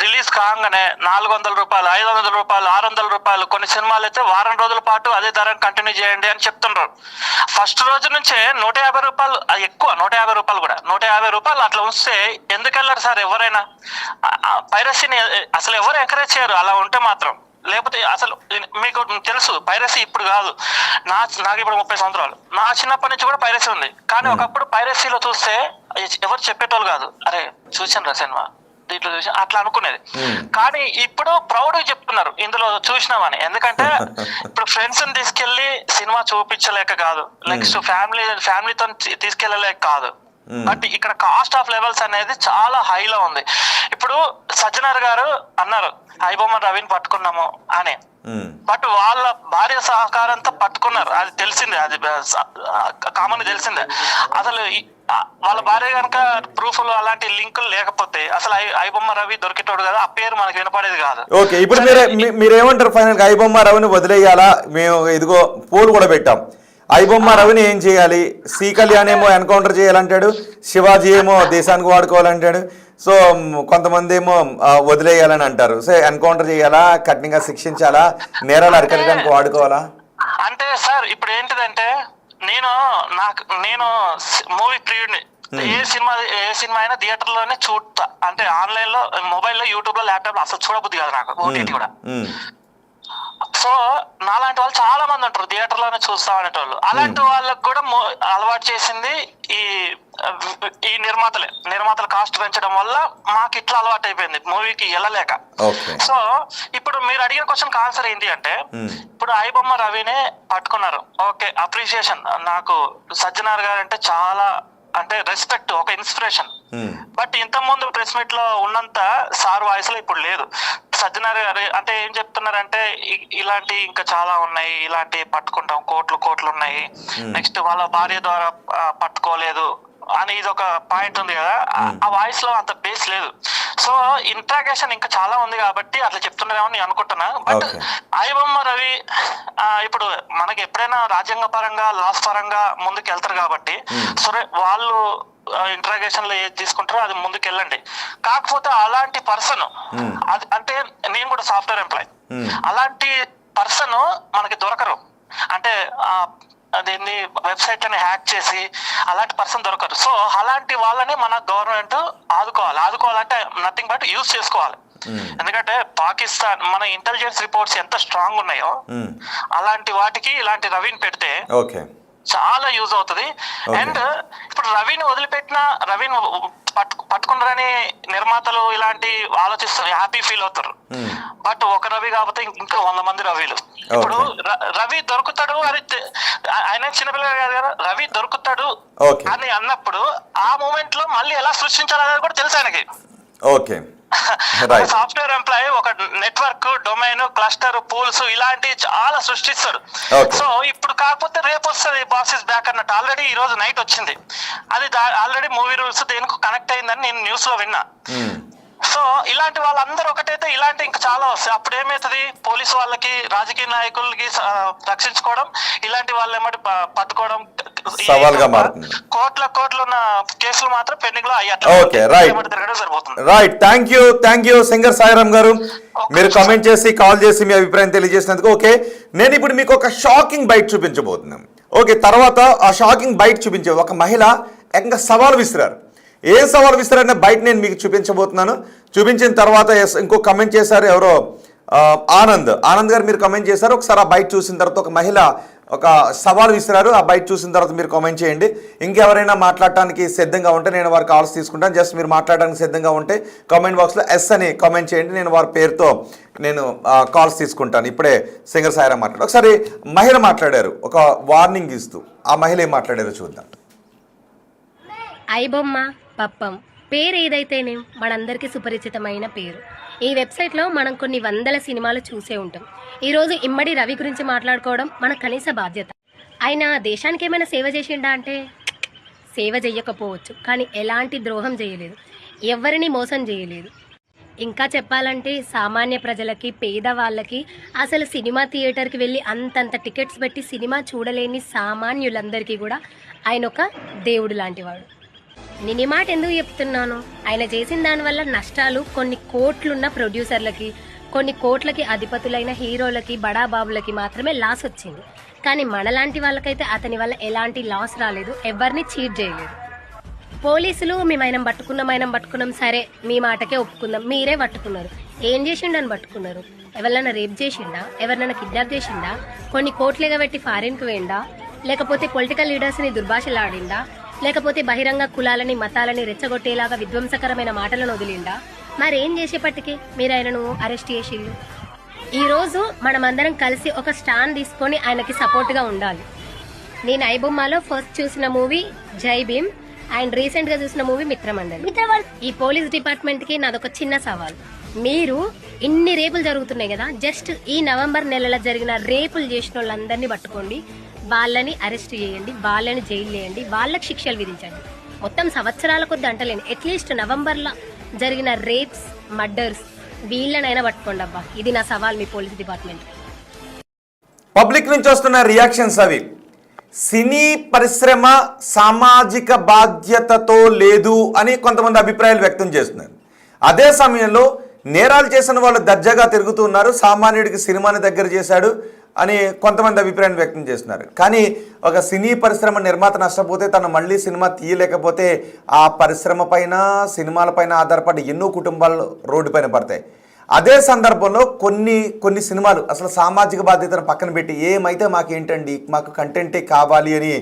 Speaker 6: రిలీజ్ కాగానే 400 రూపాయలు, 500 రూపాయలు, 600 రూపాయలు, కొన్ని సినిమాలు అయితే వారం రోజుల పాటు అదే ధరను కంటిన్యూ చేయండి అని చెప్తున్నారు. ఫస్ట్ రోజు నుంచే 150 రూపాయలు, ఎక్కువ 150 రూపాయలు కూడా, 150 రూపాయలు అట్లా ఉంచితే ఎందుకు వెళ్ళారు సార్ ఎవరైనా? పైరసీని అసలు ఎవరు ఎంకరేజ్ చేయరు అలా ఉంటే మాత్రం. లేకపోతే అసలు మీకు తెలుసు పైరసీ ఇప్పుడు కాదు, నాకు ఇప్పుడు 30 సంవత్సరాలు, నా చిన్నప్పటి నుంచి కూడా పైరసీ ఉంది. కానీ ఒకప్పుడు పైరసీలో చూస్తే ఎవరు చెప్పేటోళ్ళు కాదు, అరే చూసాను రా సినిమా దీంట్లో చూసి అట్లా అనుకునేది. కానీ ఇప్పుడు ప్రౌడ్ గా చెప్తున్నారు ఇందులో చూసినామని. ఎందుకంటే ఇప్పుడు ఫ్రెండ్స్ ని తీసుకెళ్లి సినిమా చూపించలేక కాదు, నెక్స్ట్ ఫ్యామిలీతో తీసుకెళ్లలేక కాదు, బట్ ఇక్కడ కాస్ట్ ఆఫ్ లెవెల్స్ అనేది చాలా హైలో ఉంది. ఇప్పుడు సజ్జనార్ గారు అన్నారు ఐబొమ్మ రవిని పట్టుకున్నాము అని, బట్ వాళ్ళ భార్య సహకారంతో పట్టుకున్నారు, అది తెలిసిందే, అది కామన్ తెలిసిందే. అసలు వాళ్ళ భార్య కనుక ప్రూఫ్లు అలాంటి లింకులు లేకపోతే అసలు ఐబొమ్మ రవి దొరికేటోడు కదా, ఆ పేరు మనకు వినపడేది కాదు.
Speaker 1: ఓకే, ఇప్పుడు మీరేమంటారు ఫైనల్ గా? ఐబొమ్మ రవిని వదిలేయాలా? మేము ఇదిగో పోల్ కూడా పెట్టాం, ఐబొమ్మ రవిని ఏం చేయాలి? సి కళ్యాణ్ ఏమో ఎన్కౌంటర్ చేయాలంటాడు, శివాజీ ఏమో దేశానికి వాడుకోవాలంటాడు, సో కొంతమంది ఏమో వదిలేయాలని అంటారు. సో ఎన్కౌంటర్ చేయాలా, కఠినంగా శిక్షించాలా, నేరాలు అరికట్టడానికి వాడుకోవాలా?
Speaker 6: అంటే సార్ ఇప్పుడు ఏంటిదంటే నేను మూవీ ప్రియుడిని, ఏ సినిమా అయినా థియేటర్ లోనే చూడతా. అంటే ఆన్లైన్ లో, మొబైల్ లో, యూట్యూబ్ లో, ల్యాప్టాప్ లో అసలు చూడబుద్ధి కాదు నాకు, ఓటీటీ కూడా. సో నాలాంటి వాళ్ళు చాలా మంది ఉంటారు థియేటర్ లోనే చూస్తాం అనేటోళ్ళు. అలాంటి వాళ్ళకి కూడా అలవాటు చేసింది ఈ ఈ నిర్మాతలు కాస్ట్ పెంచడం వల్ల మాకు ఇట్లా అలవాటు అయిపోయింది మూవీకి వెళ్ళలేక. సో ఇప్పుడు మీరు అడిగిన క్వశ్చన్ ఆన్సర్ ఏంటి అంటే, ఇప్పుడు ఐబొమ్మ రవినే పట్టుకున్నారు, ఓకే, అప్రిషియేషన్. నాకు సజ్జనార్ గారు అంటే చాలా అంటే రెస్పెక్ట్, ఒక ఇన్స్పిరేషన్. బట్ ఇంత ముందు ప్రెస్ మీట్ లో ఉన్నంత సార్ వాయిస్ లో ఇప్పుడు లేదు. సజ్జనార్ గారు అంటే ఏం చెప్తున్నారంటే, ఇలాంటి ఇంకా చాలా ఉన్నాయి, ఇలాంటి పట్టుకుంటాం, కోట్లు ఉన్నాయి, నెక్స్ట్ వాళ్ళ భార్య ద్వారా పట్టుకోలేదు అని ఇది ఒక పాయింట్ ఉంది కదా, ఆ వాయిస్ లో అంత బేస్ లేదు. సో ఇంట్రాగేషన్ ఇంకా చాలా ఉంది కాబట్టి అట్లా చెప్తున్నారేమో నేను అనుకుంటున్నా. బట్ ఐబొమ్మ రవి ఇప్పుడు మనకి ఎప్పుడైనా రాజ్యాంగ పరంగా లాస్ పరంగా ముందుకు వెళ్తారు కాబట్టి సరే వాళ్ళు ఇంట్రాగేషన్ లో ఏది తీసుకుంటారో అది ముందుకు వెళ్ళండి. కాకపోతే అలాంటి పర్సన్ అది అంటే నేను కూడా సాఫ్ట్వేర్ ఎంప్లాయ్, అలాంటి పర్సన్ మనకి దొరకరు. అంటే దీన్ని వెబ్సైట్ అని హ్యాక్ చేసి అలాంటి పర్సన్ దొరకరు. సో అలాంటి వాళ్ళని మన గవర్నమెంట్ ఆదుకోవాలంటే నథింగ్ బట్ యూజ్ చేసుకోవాలి. ఎందుకంటే పాకిస్తాన్ మన ఇంటెలిజెన్స్ రిపోర్ట్స్ ఎంత స్ట్రాంగ్ ఉన్నాయో అలాంటి వాటికి ఇలాంటి రవిని పెడితే చాలా యూజ్ అవుతుంది. అండ్ ఇప్పుడు రవిని వదిలిపెట్టిన రవిని పట్టుకున్నారని నిర్మాతలు ఇలాంటి ఆలోచిస్తారు, హ్యాపీ ఫీల్ అవుతారు. బట్ ఒక రవి కాకపోతే ఇంకా 100 మంది రవిలు. ఇప్పుడు రవి దొరుకుతాడు అని ఆయన చిన్నపిల్లలు కాదు కదా, రవి దొరుకుతాడు అని అన్నప్పుడు ఆ మూమెంట్ లో మళ్ళీ ఎలా సృష్టించాలనేది కూడా తెలుసు ఆయనకి. సాఫ్ట్వేర్ ఎంప్లాయ్ ఒక నెట్వర్క్, డొమైన్, క్లస్టర్, పూల్స్ ఇలాంటి చాలా సృష్టిస్తాడు. సో ఇప్పుడు కాకపోతే రేపు వస్తుంది బాస్ ఇస్ బ్యాక్ అన్నట్టు. ఆల్రెడీ ఈ రోజు నైట్ వచ్చింది అది, ఆల్రెడీ మూవీ రూల్స్ దేనికి కనెక్ట్ అయిందని నేను న్యూస్ లో విన్నా. సో ఇలాంటి వాళ్ళందరూ ఒకటైతే ఇలాంటి ఇంకా చాలా వస్తాయి. అప్పుడు ఏమవుతుంది, పోలీసు వాళ్ళకి, రాజకీయ నాయకులకి రక్షించుకోవడం, ఇలాంటి వాళ్ళు ఏమంటే పట్టుకోవడం
Speaker 1: సవాల్గా మారుతుంది.
Speaker 6: కోట్ల ఉన్న కేసులు మాత్రం పెండింగ్ లో
Speaker 1: right. Thank you singer Sairam గారు, మీరు కామెంట్ చేసి కాల్ చేసి మీ అభిప్రాయం తెలియజేసినందుకు. ఓకే, నేను ఇప్పుడు మీకు ఒక షాకింగ్ బైట్ చూపించబోతున్నాను. ఓకే, తర్వాత ఆ షాకింగ్ బైట్ చూపించే ఒక మహిళ ఏకంగా సవాల్ విసిరారు. ఏ సవాల్ విసిరారనే బయట నేను మీకు చూపించబోతున్నాను. చూపించిన తర్వాత ఇంకో కమెంట్ చేశారు ఎవరో, ఆనంద్ గారు మీరు కమెంట్ చేశారు. ఒకసారి ఆ బైట్ చూసిన తర్వాత ఒక మహిళ ఒక సవాల్ విసిరారు. ఆ బైట్ చూసిన తర్వాత మీరు కామెంట్ చేయండి. ఇంకెవరైనా మాట్లాడటానికి సిద్ధంగా ఉంటే నేను వారి కాల్స్ తీసుకుంటాను. జస్ట్ మీరు మాట్లాడడానికి సిద్ధంగా ఉంటే కామెంట్ బాక్స్లో ఎస్ అని కామెంట్ చేయండి. నేను వారి పేరుతో నేను కాల్స్ తీసుకుంటాను. ఇప్పుడే సింగర్ సాయిరామ్ మాట్లాడారు. ఒకసారి మహిళ మాట్లాడారు ఒక వార్నింగ్ ఇస్తూ. ఆ మహిళ ఏం మాట్లాడారో చూద్దాం.
Speaker 7: ఐబొమ్మ పప్పం పేరు ఏదైతేనే మనందరికీ సుపరిచితమైన పేరు. ఈ వెబ్సైట్లో మనం కొన్ని వందల సినిమాలు చూసే ఉంటాం. ఈరోజు ఇమ్మడి రవి గురించి మాట్లాడుకోవడం మన కనీస బాధ్యత. ఆయన దేశానికి ఏమైనా సేవ చేసిండా అంటే సేవ చేయకపోవచ్చు, కానీ ఎలాంటి ద్రోహం చేయలేదు, ఎవరిని మోసం చేయలేదు. ఇంకా చెప్పాలంటే సామాన్య ప్రజలకి, పేదవాళ్ళకి, అసలు సినిమా థియేటర్కి వెళ్ళి అంతంత టికెట్స్ పెట్టి సినిమా చూడలేని సామాన్యులందరికీ కూడా ఆయన ఒక దేవుడు లాంటివాడు. నేను ఈ మాట ఎందుకు చెప్తున్నాను, ఆయన చేసిన దానివల్ల నష్టాలు కొన్ని కోట్లున్న ప్రొడ్యూసర్లకి, కొన్ని కోట్లకి అధిపతులైన హీరోలకి, బడాబాబులకి మాత్రమే లాస్ వచ్చింది. కానీ మనలాంటి వాళ్ళకైతే అతని వల్ల ఎలాంటి లాస్ రాలేదు, ఎవరిని చీట్ చేయలేదు. పోలీసులు మేము పట్టుకున్నాం, సరే మీ మాటకే ఒప్పుకుందాం, మీరే పట్టుకున్నారు, ఏం చేసిండని పట్టుకున్నారు? ఎవరినైనా రేప్ చేసిండా, ఎవరినైనా కిడ్నాప్ చేసిండా, కొన్ని కోట్లుగా పెట్టి ఫారిన్కి వేయండా, లేకపోతే పొలిటికల్ లీడర్స్ని దుర్భాషలాడిండా, లేకపోతే బహిరంగ కులాలని, మతాలని రెచ్చగొట్టేలాగా విధ్వంసకరమైన మాటలను వదిలిండా? మరేం చేసేపటికి మీరు ఆయనను అరెస్ట్ చేసిళ్ళు? ఈరోజు మనమందరం కలిసి ఒక స్టాండ్ తీసుకొని ఆయనకి సపోర్ట్గా ఉండాలి. నేను ఐబొమ్మలో ఫస్ట్ చూసిన మూవీ జై భీమ్ అండ్ రీసెంట్గా చూసిన మూవీ మిత్రమండలి. ఈ పోలీస్ డిపార్ట్మెంట్కి నాదొక చిన్న సవాల్. మీరు ఇన్ని రేపులు జరుగుతున్నాయి కదా, జస్ట్ ఈ నవంబర్ నెలలో జరిగిన రేపులు చేసిన వాళ్ళందరినీ పట్టుకోండి, వాళ్ళని అరెస్ట్ చేయండి, వాళ్ళని జైలు వేయండి, వాళ్ళకి శిక్షలు విధించండి. మొత్తం సంవత్సరాల కొద్ది అంటలేను, అట్లీస్ట్ నవంబర్లో జరిగిన రేప్స్, మర్డర్స్ వీళ్ళనైనా పట్టుకోండి అబ్బా. ఇది నా సవాల్ మీ పోలీస్ డిపార్ట్మెంట్.
Speaker 1: పబ్లిక్ నుంచి వస్తున్న రియాక్షన్స్ అవి. సినీ పరిశ్రమ సామాజిక బాధ్యతతో లేదు అని కొంతమంది అభిప్రాయాలు వ్యక్తం చేస్తున్నారు. అదే సమయంలో నేరాలు చేసిన వాళ్ళు దర్జాగా తిరుగుతున్నారు, సామాన్యుడికి సినిమాని దగ్గర చేశాడు అని కొంతమంది అభిప్రాయం వ్యక్తం చేస్తున్నారు. కానీ ఒక సినీ పరిశ్రమ నిర్మాత నష్టపోతే తను మళ్ళీ సినిమా తీయలేకపోతే ఆ పరిశ్రమ పైన, సినిమాల పైన ఆధారపడి ఎన్నో కుటుంబాలు రోడ్డు పైన పడతాయి. అదే సందర్భంలో కొన్ని సినిమాలు అసలు సామాజిక బాధ్యతను పక్కన పెట్టి ఏమైతే మాకేంటండి, మాకు కంటెంటే కావాలి అని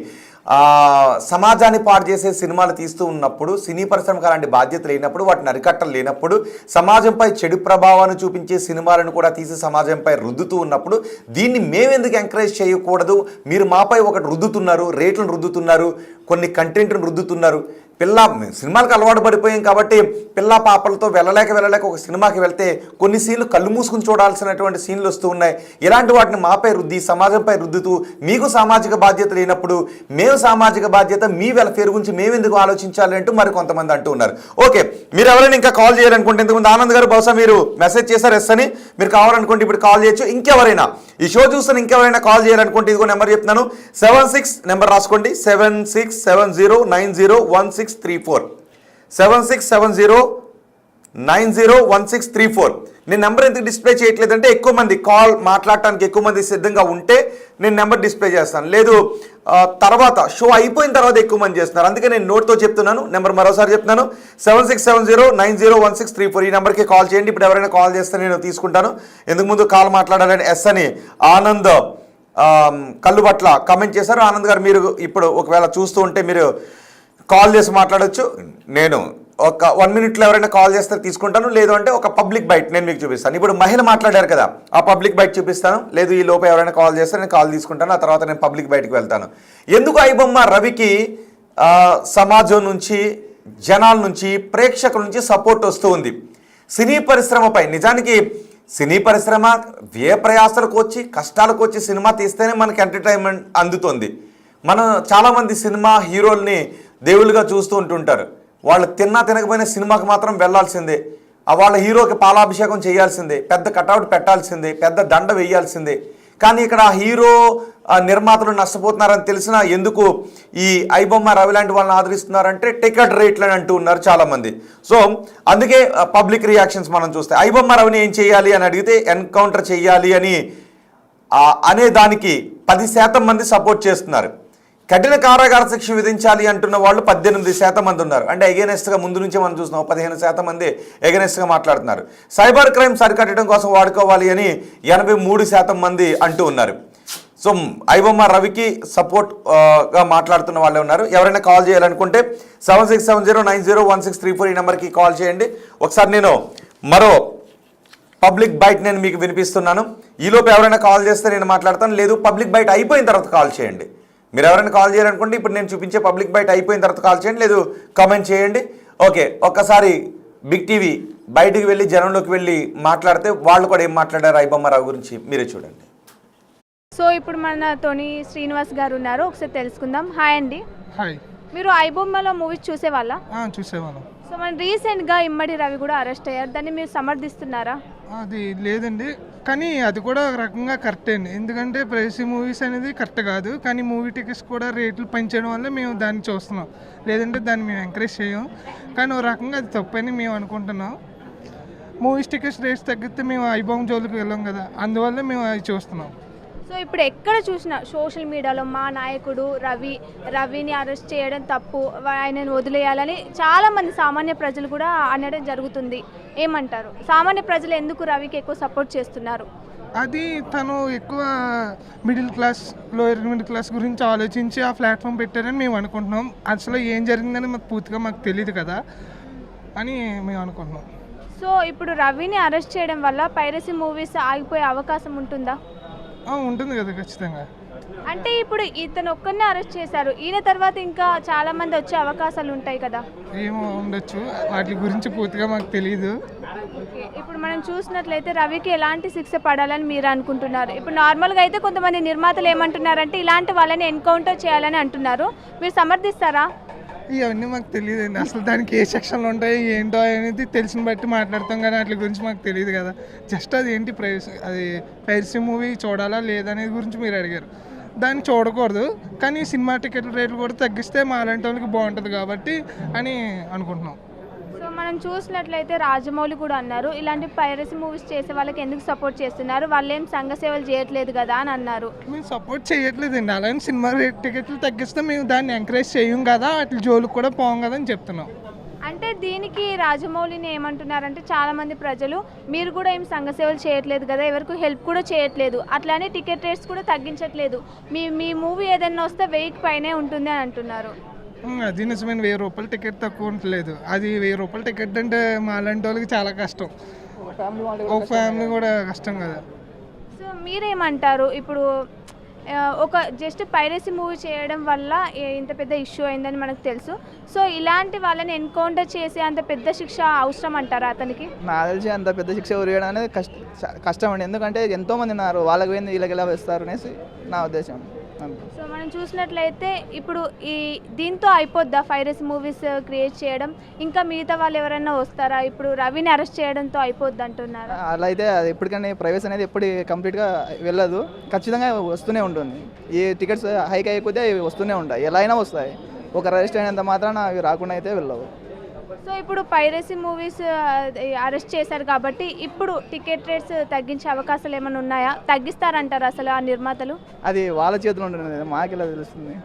Speaker 1: సమాజాన్ని పాడు చేసే సినిమాలు తీస్తూ ఉన్నప్పుడు, సినీ పరిశ్రమకు అలాంటి బాధ్యత లేనప్పుడు, వాటిని అరికట్టలు లేనప్పుడు, సమాజంపై చెడు ప్రభావాన్ని చూపించే సినిమాలను కూడా తీసి సమాజంపై రుద్దుతూ ఉన్నప్పుడు దీన్ని మేమెందుకు ఎంకరేజ్ చేయకూడదు? మీరు మాపై ఒకటి రుద్దుతున్నారు, రేట్లను రుద్దుతున్నారు, కొన్ని కంటెంట్ను రుద్దుతున్నారు. సినిమాలకు అలవాటు పడిపోయాం కాబట్టి పిల్ల పాపలతో వెళ్ళలేక ఒక సినిమాకి వెళ్తే కొన్ని సీన్లు కళ్ళు మూసుకుని చూడాల్సినటువంటి సీన్లు వస్తూ ఉన్నాయి. ఇలాంటి వాటిని మాపై రుద్ది, సమాజంపై రుద్దుతూ మీకు సామాజిక బాధ్యత లేనప్పుడు మేము సామాజిక బాధ్యత, మీ వెల్ఫేర్ గురించి మేమెందుకు ఆలోచించాలి అంటూ మరి కొంతమంది అంటూ ఉన్నారు. ఓకే, మీరు ఎవరైనా ఇంకా కాల్ చేయాలనుకుంటే, ఇంతకుముందు ఆనంద్ గారు బహుశా మీరు మెసేజ్ చేశారు ఎస్ అని, మీరు కావాలనుకుంటే ఇప్పుడు కాల్ చేయొచ్చు. ఇంకెవరైనా ఈ షో చూస్తున్న ఇంకెవరైనా కాల్ చేయాలనుకుంటే ఇదిగో నెంబర్ చెప్తున్నాను, 76 నెంబర్ రాసుకోండి, 7670901634 7670901634. నేను నెంబర్ ఎందుకు డిస్ప్లే చేయట్లేదంటే ఎక్కువ మంది కాల్ మాట్లాడటానికి ఎక్కువ మంది సిద్ధంగా ఉంటే నేను నెంబర్ డిస్ప్లే చేస్తాను, లేదు తర్వాత షో అయిపోయిన తర్వాత ఎక్కువ మంది చేస్తున్నారు, అందుకే నేను నోట్తో చెప్తున్నాను. నెంబర్ మరోసారి చెప్తున్నాను, 7670901634. ఈ నెంబర్కి కాల్ చేయండి. ఇప్పుడు ఎవరైనా కాల్ చేస్తే నేను తీసుకుంటాను. ఎందుకు ముందు కాల్ మాట్లాడాలని ఎస్ అని ఆనంద్ కల్లుబట్ల కమెంట్ చేశారు. ఆనంద్ గారు మీరు ఇప్పుడు ఒకవేళ చూస్తూ ఉంటే మీరు కాల్ చేసి మాట్లాడచ్చు. నేను ఒక 1 minute ఎవరైనా కాల్ చేస్తే తీసుకుంటాను, లేదు అంటే ఒక పబ్లిక్ బైట్ నేను మీకు చూపిస్తాను. ఇప్పుడు మహిళ మాట్లాడారు కదా, ఆ పబ్లిక్ బైట్ చూపిస్తాను, లేదు ఈ లోపు ఎవరైనా కాల్ చేస్తే నేను కాల్ తీసుకుంటాను, ఆ తర్వాత నేను పబ్లిక్ బైట్కి వెళ్తాను. ఎందుకు ఐబొమ్మ రవికి సమాజం నుంచి, జనాల నుంచి, ప్రేక్షకుల నుంచి సపోర్ట్ వస్తూ ఉంది సినీ పరిశ్రమపై? నిజానికి సినీ పరిశ్రమ వ్యయ ప్రయాసాలకు వచ్చి, కష్టాలకు వచ్చి సినిమా తీస్తేనే మనకి ఎంటర్టైన్మెంట్ అందుతుంది. మనం చాలామంది సినిమా హీరోల్ని దేవుళ్ళుగా చూస్తూ ఉంటుంటారు. వాళ్ళు తినకపోయినా సినిమాకి మాత్రం వెళ్ళాల్సిందే, వాళ్ళ హీరోకి పాలాభిషేకం చేయాల్సిందే, పెద్ద కటౌట్ పెట్టాల్సిందే, పెద్ద దండ వేయాల్సిందే. కానీ ఇక్కడ హీరో నిర్మాతలు నష్టపోతున్నారని తెలిసినా ఎందుకు ఈ ఐబొమ్మ రవి లాంటి వాళ్ళని ఆదరిస్తున్నారంటే టికెట్ రేట్లు అని అంటూ ఉన్నారు చాలామంది. సో అందుకే పబ్లిక్ రియాక్షన్స్ మనం చూస్తే ఐబొమ్మ రవిని ఏం చేయాలి అని అడిగితే ఎన్కౌంటర్ చేయాలి అని అనే దానికి 10% మంది సపోర్ట్ చేస్తున్నారు. కఠిన కారాగార శిక్ష విధించాలి అంటున్న వాళ్ళు 18% మంది ఉన్నారు. అంటే ఎగెనెస్ట్గా ముందు నుంచే మనం చూస్తున్నాం, 15% మంది ఎగెనెస్ట్గా మాట్లాడుతున్నారు. సైబర్ క్రైమ్ సరికట్టడం కోసం వాడుకోవాలి అని 83% మంది అంటూ ఉన్నారు. సో ఐబొమ్మ రవికి సపోర్ట్గా మాట్లాడుతున్న వాళ్ళే ఉన్నారు. ఎవరైనా కాల్ చేయాలనుకుంటే 7670901634 ఈ నెంబర్కి కాల్ చేయండి. ఒకసారి నేను మరో పబ్లిక్ బైట్ నేను మీకు వినిపిస్తున్నాను. ఈలోపు ఎవరైనా కాల్ చేస్తే నేను మాట్లాడతాను, లేదు పబ్లిక్ బైట్ అయిపోయిన తర్వాత కాల్ చేయండి. మీరు ఎవరైనా కాల్ చేయాలనుకుంటే ఇప్పుడు నేను చూపించే పబ్లిక్ బైట్ అయిపోయిన తర్వాత కాల్ చేయండి, లేదు కామెంట్ చేయండి. ఓకే, ఒక్కసారి బిగ్ టీవీ బయటికి వెళ్ళి జనంలోకి వెళ్ళి మాట్లాడితే వాళ్ళు కూడా ఏం మాట్లాడారు ఐబొమ్మ రావు గురించి మీరే చూడండి.
Speaker 4: సో ఇప్పుడు మనతోని శ్రీనివాస్ గారు ఉన్నారు, ఒకసారి తెలుసుకుందాం. హాయ్ అండి.
Speaker 8: హాయ్.
Speaker 4: మీరు ఐబొమ్మలో మూవీస్ చూసేవాళ్ళ?
Speaker 8: చూసేవాళ్ళం.
Speaker 4: సో మన రీసెంట్గా ఇమ్మడి రవి కూడా అరెస్ట్ అయ్యారు, దాన్ని మీరు సమర్థిస్తున్నారా?
Speaker 8: అది లేదండి, కానీ అది కూడా ఒక రకంగా కరెక్టే అండి. ఎందుకంటే ప్రైవసీ మూవీస్ అనేది కరెక్ట్ కాదు, కానీ మూవీ టికెట్స్ కూడా రేట్లు పెంచడం వల్ల మేము దాన్ని చూస్తున్నాం, లేదంటే దాన్ని మేము ఎంకరేజ్ చేయం. కానీ ఒక రకంగా అది తప్పని మేము అనుకుంటున్నాం. మూవీస్ టికెట్స్ రేట్స్ తగ్గితే మేము ఐబొమ్మ జోలికి వెళ్ళాం కదా, అందువల్ల మేము అది చూస్తున్నాం.
Speaker 4: సో ఇప్పుడు ఎక్కడ చూసినా సోషల్ మీడియాలో మా నాయకుడు రవిని అరెస్ట్ చేయడం తప్పు, ఆయనను వదిలేయాలని చాలామంది సామాన్య ప్రజలు కూడా అనడం జరుగుతుంది. ఏమంటారు? సామాన్య ప్రజలు ఎందుకు రవికి ఎక్కువ సపోర్ట్ చేస్తున్నారు?
Speaker 8: అది తను ఎక్కువ middle class, lower middle class గురించి ఆలోచించి ఆ ప్లాట్ఫామ్ పెట్టారని మేము అనుకుంటున్నాం. అసలు ఏం జరిగిందని పూర్తిగా మాకు తెలియదు కదా అని మేము అనుకుంటున్నాం.
Speaker 4: సో ఇప్పుడు రవిని అరెస్ట్ చేయడం వల్ల పైరసీ మూవీస్ ఆగిపోయే అవకాశం ఉంటుందా?
Speaker 8: ఉంటుంది కదా, ఖచ్చితంగా.
Speaker 4: అంటే ఇప్పుడు ఇతను ఒక్కరినే అరెస్ట్ చేశారు, ఈయన తర్వాత ఇంకా చాలా మంది వచ్చే అవకాశాలు ఉంటాయి కదా?
Speaker 8: ఏమో ఉండొచ్చు, వాటి గురించి పూర్తిగా మాకు తెలియదు.
Speaker 4: ఇప్పుడు మనం చూసినట్లయితే రవికి ఎలాంటి శిక్ష పడాలని మీరు అనుకుంటున్నారు? ఇప్పుడు నార్మల్గా అయితే కొంతమంది నిర్మాతలు ఏమంటున్నారంటే ఇలాంటి వాళ్ళని ఎన్కౌంటర్ చేయాలని అంటున్నారు, మీరు సమర్థిస్తారా?
Speaker 8: ఇవన్నీ మాకు తెలియదండి, అసలు దానికి ఏ సెక్షన్లు ఉంటాయి ఏంటో అనేది తెలిసిన బట్టి మాట్లాడతాం, కానీ వాటి గురించి మాకు తెలియదు కదా. జస్ట్ అది ఏంటి పైరసీ మూవీ చూడాలా లేదనేది గురించి మీరు అడిగారు. దాన్ని చూడకూడదు, కానీ సినిమా టికెట్ల రేట్లు కూడా తగ్గిస్తే మా అలాంటి వాళ్ళకి బాగుంటుంది కాబట్టి అని అనుకుంటున్నాం.
Speaker 4: సో మనం చూసినట్లయితే రాజమౌళి కూడా అన్నారు, ఇలాంటి పైరసీ మూవీస్ చేసే వాళ్ళకి ఎందుకు సపోర్ట్ చేస్తున్నారు, వాళ్ళు ఏం సంఘ సేవలు చేయట్లేదు కదా అని అన్నారు.
Speaker 8: మేము సపోర్ట్ చేయట్లేదండి, అలాగే సినిమా టికెట్లు తగ్గిస్తే మేము దాన్ని ఎంకరేజ్ చేయం కదా, అట్లా జోలికి కూడా పోం కదా అని చెప్తున్నాం.
Speaker 4: అంటే దీనికి రాజమౌళిని ఏమంటున్నారంటే చాలామంది ప్రజలు మీరు కూడా ఏం సంఘ సేవలు చేయట్లేదు కదా, ఎవరికి హెల్ప్ కూడా చేయట్లేదు, అట్లానే టికెట్ రేట్స్ కూడా తగ్గించట్లేదు, మీ మూవీ ఏదైనా వస్తే 1000 పైనే ఉంటుంది అని అంటున్నారు.
Speaker 8: అది నిజమైన 1000 రూపాయల టికెట్ తక్కువ ఉండలేదు. అది 1000 రూపాయల టికెట్ అంటే మా లాంటి వాళ్ళకి చాలా కష్టం, ఒక ఫ్యామిలీ కూడా కష్టం కదా.
Speaker 4: సో మీరేమంటారు ఇప్పుడు ఒక జస్ట్ పైరసీ మూవీ చేయడం వల్ల ఇంత పెద్ద ఇష్యూ అయిందని మనకు తెలుసు. సో ఇలాంటి వాళ్ళని ఎన్కౌంటర్ చేసే అంత పెద్ద శిక్ష అవసరం అంటారా అతనికి?
Speaker 9: నాకు తెలిసి అంత పెద్ద శిక్ష ఉరియడం అనేది కష్టం అండి. ఎందుకంటే ఎంతోమంది ఉన్నారు, వాళ్ళకి పోయింది వీళ్ళకి ఎలా వేస్తారు అనేసి నా ఉద్దేశం.
Speaker 4: సో మనం చూసినట్లయితే ఇప్పుడు దీంతో అయిపోద్దా పైరసీ మూవీస్ క్రియేట్ చేయడం? ఇంకా మిగతా వాళ్ళు ఎవరైనా వస్తారా? ఇప్పుడు రవిని అరెస్ట్ చేయడంతో అయిపోద్ది అంటున్నారా?
Speaker 9: అలా అయితే అది ఎప్పటికైనా ప్రైవసీ అనేది ఎప్పుడు కంప్లీట్గా వెళ్ళదు, ఖచ్చితంగా వస్తూనే ఉంటుంది. ఈ టికెట్స్ హైక్ అయిపోతే అవి వస్తూనే ఉంటాయి, ఎలా అయినా వస్తాయి. ఒక అరెస్ట్ అయినంత మాత్రాన అవి రాకుండా అయితే వెళ్ళవు.
Speaker 4: సో ఇప్పుడు పైరసీ మూవీస్ అరెస్ట్ చేశారు కాబట్టి ఇప్పుడు టికెట్ రేట్స్ తగ్గించే అవకాశాలు ఏమైనా ఉన్నాయా? తగ్గిస్తారంటారు అసలు ఆ నిర్మాతలు?
Speaker 9: అది వాళ్ళ చేతిలో ఉంటుంది, మాకెలా తెలుస్తుంది.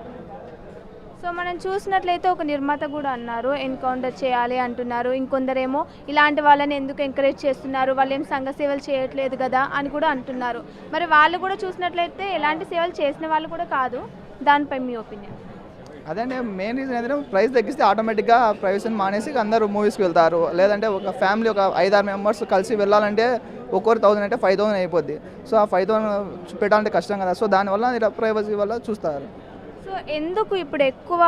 Speaker 4: సో మనం చూసినట్లయితే ఒక నిర్మాత కూడా అన్నారు ఎన్కౌంటర్ చేయాలి అంటున్నారు, ఇంకొందరేమో ఇలాంటి వాళ్ళని ఎందుకు ఎంకరేజ్ చేస్తున్నారు, వాళ్ళు ఏం సంఘ సేవలు చేయట్లేదు కదా అని కూడా అంటున్నారు. మరి వాళ్ళు కూడా చూసినట్లయితే ఎలాంటి సేవలు చేసిన వాళ్ళు కూడా కాదు, దానిపై మీ ఒపీనియన్?
Speaker 9: అదే మెయిన్ రీజన్ ఏంటంటే ప్రైస్ తగ్గిస్తే ఆటోమేటిక్గా ప్రైవేషన్ మానేసి అందరూ మూవీస్కి వెళ్తారు. లేదంటే ఒక ఫ్యామిలీ ఒక 5-6 మెంబర్స్ కలిసి వెళ్ళాలంటే ఒక్కొరు 1000 అంటే 5000 అయిపోద్ది. సో ఆ 5000 పెట్టాలంటే కష్టం కదా. సో దానివల్ల ప్రైవసీ వల్ల చూస్తారు.
Speaker 4: సో ఎందుకు ఇప్పుడు ఎక్కువ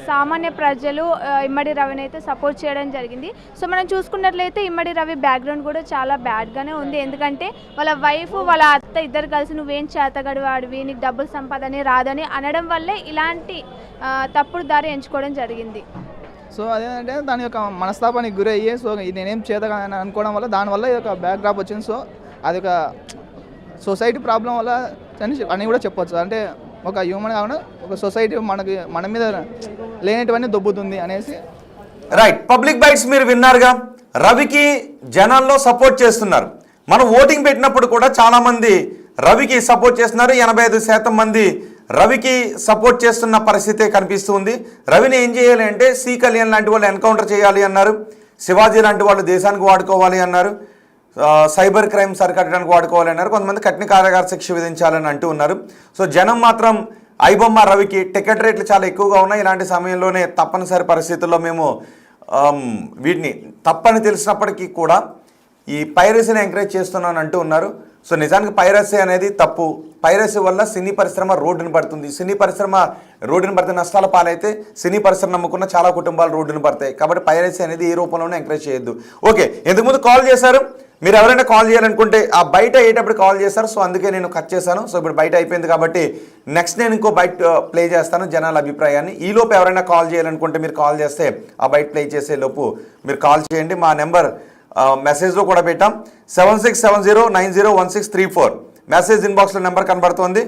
Speaker 4: సామాన్య ప్రజలు ఇమ్మడి రవిని అయితే సపోర్ట్ చేయడం జరిగింది? సో మనం చూసుకున్నట్లయితే ఇమ్మడి రవి బ్యాక్గ్రౌండ్ కూడా చాలా బ్యాడ్గానే ఉంది. ఎందుకంటే వాళ్ళ వైఫ్ వాళ్ళ అత్త ఇద్దరు కలిసి నువ్వేం చేతగడి వాడివి, నీకు డబ్బులు సంపాదనే రాదని అనడం వల్లే ఇలాంటి తప్పుడు దారి ఎంచుకోవడం జరిగింది.
Speaker 9: సో అదేంటంటే దాని యొక్క మనస్తాపానికి గురయ్యి సో నేనేం చేతగాని అనుకోవడం వల్ల దానివల్ల ఇది ఒక బ్యాక్ డ్రాప్ వచ్చింది. సో అది ఒక సొసైటీ ప్రాబ్లం వల్ల అని కూడా చెప్పొచ్చు. అంటే ఒక హ్యూమన్ కాకుండా ఒక సొసైటీ మన మీద లేనటువంటి దొబ్బుతుంది అనేసి.
Speaker 1: రైట్, పబ్లిక్ బైట్స్ మీరు విన్నారుగా. రవికి జనాల్లో సపోర్ట్ చేస్తున్నారు. మనం ఓటింగ్ పెట్టినప్పుడు కూడా చాలామంది రవికి సపోర్ట్ చేస్తున్నారు. 85% మంది రవికి సపోర్ట్ చేస్తున్న పరిస్థితే కనిపిస్తుంది. రవిని ఏం చేయాలి అంటే సి కళ్యాణ్ లాంటి వాళ్ళు ఎన్కౌంటర్ చేయాలి అన్నారు, శివాజీ లాంటి వాళ్ళు దేశానికి వాడుకోవాలి అన్నారు, సైబర్ క్రైమ్ సరికట్టడానికి వాడుకోవాలి అన్నారు, కొంతమంది కఠిన కారాగార శిక్ష విధించాలని అంటూ ఉన్నారు. సో జనం మాత్రం ఐబొమ్మ రవికి టికెట్ రేట్లు చాలా ఎక్కువగా ఉన్నాయి, ఇలాంటి సమయంలోనే తప్పనిసరి పరిస్థితుల్లో మేము వీటిని తప్పని తెలిసినప్పటికీ కూడా ఈ పైరసీని ఎంకరేజ్ చేస్తున్నాను అంటూ ఉన్నారు. సో నిజానికి పైరసీ అనేది తప్పు. పైరసీ వల్ల సినీ పరిశ్రమ రోడ్డున పడుతుంది. సినీ పరిశ్రమ రోడ్డున పడితే నష్టాల పాలైతే సినీ పరిశ్రమ నమ్ముకున్న చాలా కుటుంబాలు రోడ్డున పడతాయి. కాబట్టి పైరసీ అనేది ఏ రూపంలోనే ఎంకరేజ్ చేయొద్దు. ఓకే, ఇంతకుముందు కాల్ చేశారు, మీరు ఎవరైనా కాల్ చేయాలనుకుంటే ఆ బయట అయ్యేటప్పుడు కాల్ చేశారు. సో అందుకే నేను కట్ చేశాను. సో ఇప్పుడు బయట అయిపోయింది కాబట్టి నెక్స్ట్ నేను ఇంకో బయట ప్లే చేస్తాను జనాల అభిప్రాయాన్ని. ఈలోపు ఎవరైనా కాల్ చేయాలనుకుంటే మీరు కాల్ చేస్తే ఆ బయట ప్లే చేసే లోపు మీరు కాల్ చేయండి. మా నెంబర్ మెసేజ్లో కూడా పెట్టాం, 7670901634. మెసేజ్ ఇన్బాక్స్లో నెంబర్ కనబడుతుంది.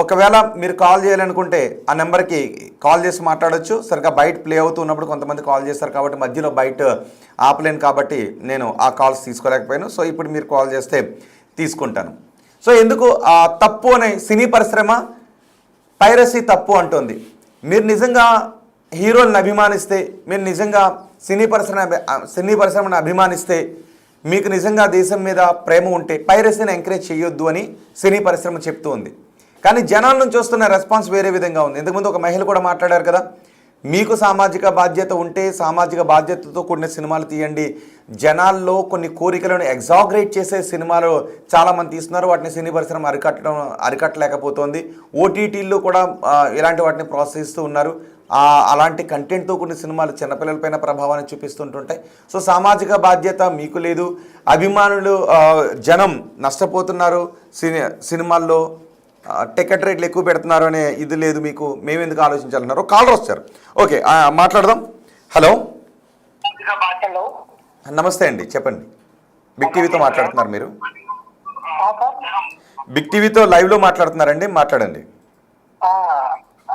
Speaker 1: ఒకవేళ మీరు కాల్ చేయాలనుకుంటే ఆ నెంబర్కి కాల్ చేసి మాట్లాడొచ్చు. సరిగ్గా బయట ప్లే అవుతున్నప్పుడు కొంతమంది కాల్ చేస్తారు కాబట్టి మధ్యలో బయట ఆపలేను కాబట్టి నేను ఆ కాల్స్ తీసుకోలేకపోయాను. సో ఇప్పుడు మీరు కాల్ చేస్తే తీసుకుంటాను. సో ఎందుకు తప్పు అనే సినీ పరిశ్రమ పైరసీ తప్పు అంటుంది. మీరు నిజంగా హీరోలను అభిమానిస్తే, మీరు నిజంగా సినీ పరిశ్రమను అభిమానిస్తే, మీకు నిజంగా దేశం మీద ప్రేమ ఉంటే పైరసీని ఎంకరేజ్ చేయొద్దు అని సినీ పరిశ్రమ చెప్తూ ఉంది. కానీ జనాల నుంచి వస్తున్న రెస్పాన్స్ వేరే విధంగా ఉంది. ఇంతకుముందు ఒక మహిళ కూడా మాట్లాడారు కదా, మీకు సామాజిక బాధ్యత ఉంటే సామాజిక బాధ్యతతో కూడిన సినిమాలు తీయండి. జనాల్లో కొన్ని కోరికలను ఎగ్జాగరేట్ చేసే సినిమాలు చాలామంది తీస్తున్నారు, వాటిని సినీ పరిశ్రమ అరికట్టలేకపోతుంది. ఓటీటీల్లో కూడా ఇలాంటి వాటిని ప్రోత్సహిస్తూ ఉన్నారు. అలాంటి కంటెంట్తో కొన్ని సినిమాలు చిన్నపిల్లలపైన ప్రభావాన్ని చూపిస్తుంటుంటాయి. సో సామాజిక బాధ్యత మీకు లేదు, అభిమానులు జనం నష్టపోతున్నారు, సినిమాల్లో టికెట్ రేట్లు ఎక్కువ పెడుతున్నారు అనే ఇది లేదు మీకు, మేమెందుకు ఆలోచించాలన్నారు. కాలర్ వచ్చారు, ఓకే మాట్లాడదాం. హలో, నమస్తే అండి, చెప్పండి. బిగ్ టీవీతో మాట్లాడుతున్నారు మీరు? బిగ్ టీవీతో లైవ్లో మాట్లాడుతున్నారండి, మాట్లాడండి.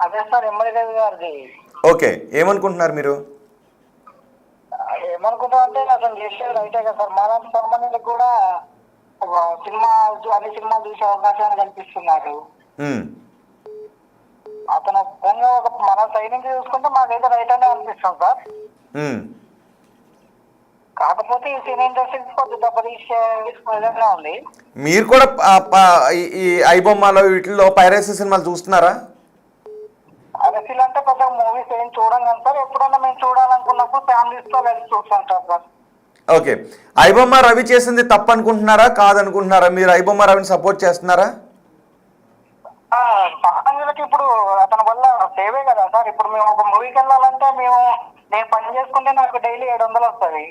Speaker 10: అదే సార్ ఇమ్మడి రవి గారిది.
Speaker 1: ఓకే, ఏమనుకుంటున్నారు మీరు?
Speaker 10: ఏమనుకుంటా అంటే అతను చేసేది రైటే కదా సార్. మాలాంటి సంబంధించి కూడా అన్ని సినిమాలు చూసే అవకాశాన్ని కల్పిస్తున్నారు. అతను ఒక మన సైడ్ నుంచి చూసుకుంటే మాకైతే రైట్ అనే అనిపిస్తుంది సార్. కాకపోతే ఈ సినీ ఇండస్ట్రీ కొద్దిగా దెబ్బతీసే విధంగా ఉంది.
Speaker 1: మీరు కూడా ఈ ఐబొమ్మలో వీటిల్లో పైరసీ సినిమాలు చూస్తున్నారా?
Speaker 10: అరసీలు అంటే పెద్ద మూవీస్ ఏం చూడం కానీ సార్, ఎప్పుడైనా మేము చూడాలనుకున్నప్పుడు ఫ్యామిలీస్ తో వెళ్ళి చూస్తుంటాం సార్.
Speaker 1: ఓకే, ఐబొమ్మ రవి చేసింది తప్పు అనుకుంటున్నారా కాదనుకుంటున్నారా? మీరు ఐబొమ్మ రవిని సపోర్ట్ చేస్తున్నారా?
Speaker 10: సామాన్యులకి ఇప్పుడు అతని వల్ల సేవే కదా సార్. ఇప్పుడు మేము ఒక మూవీకి వెళ్ళాలంటే నేను పని చేసుకుంటే నాకు డైలీ 700 వస్తుంది.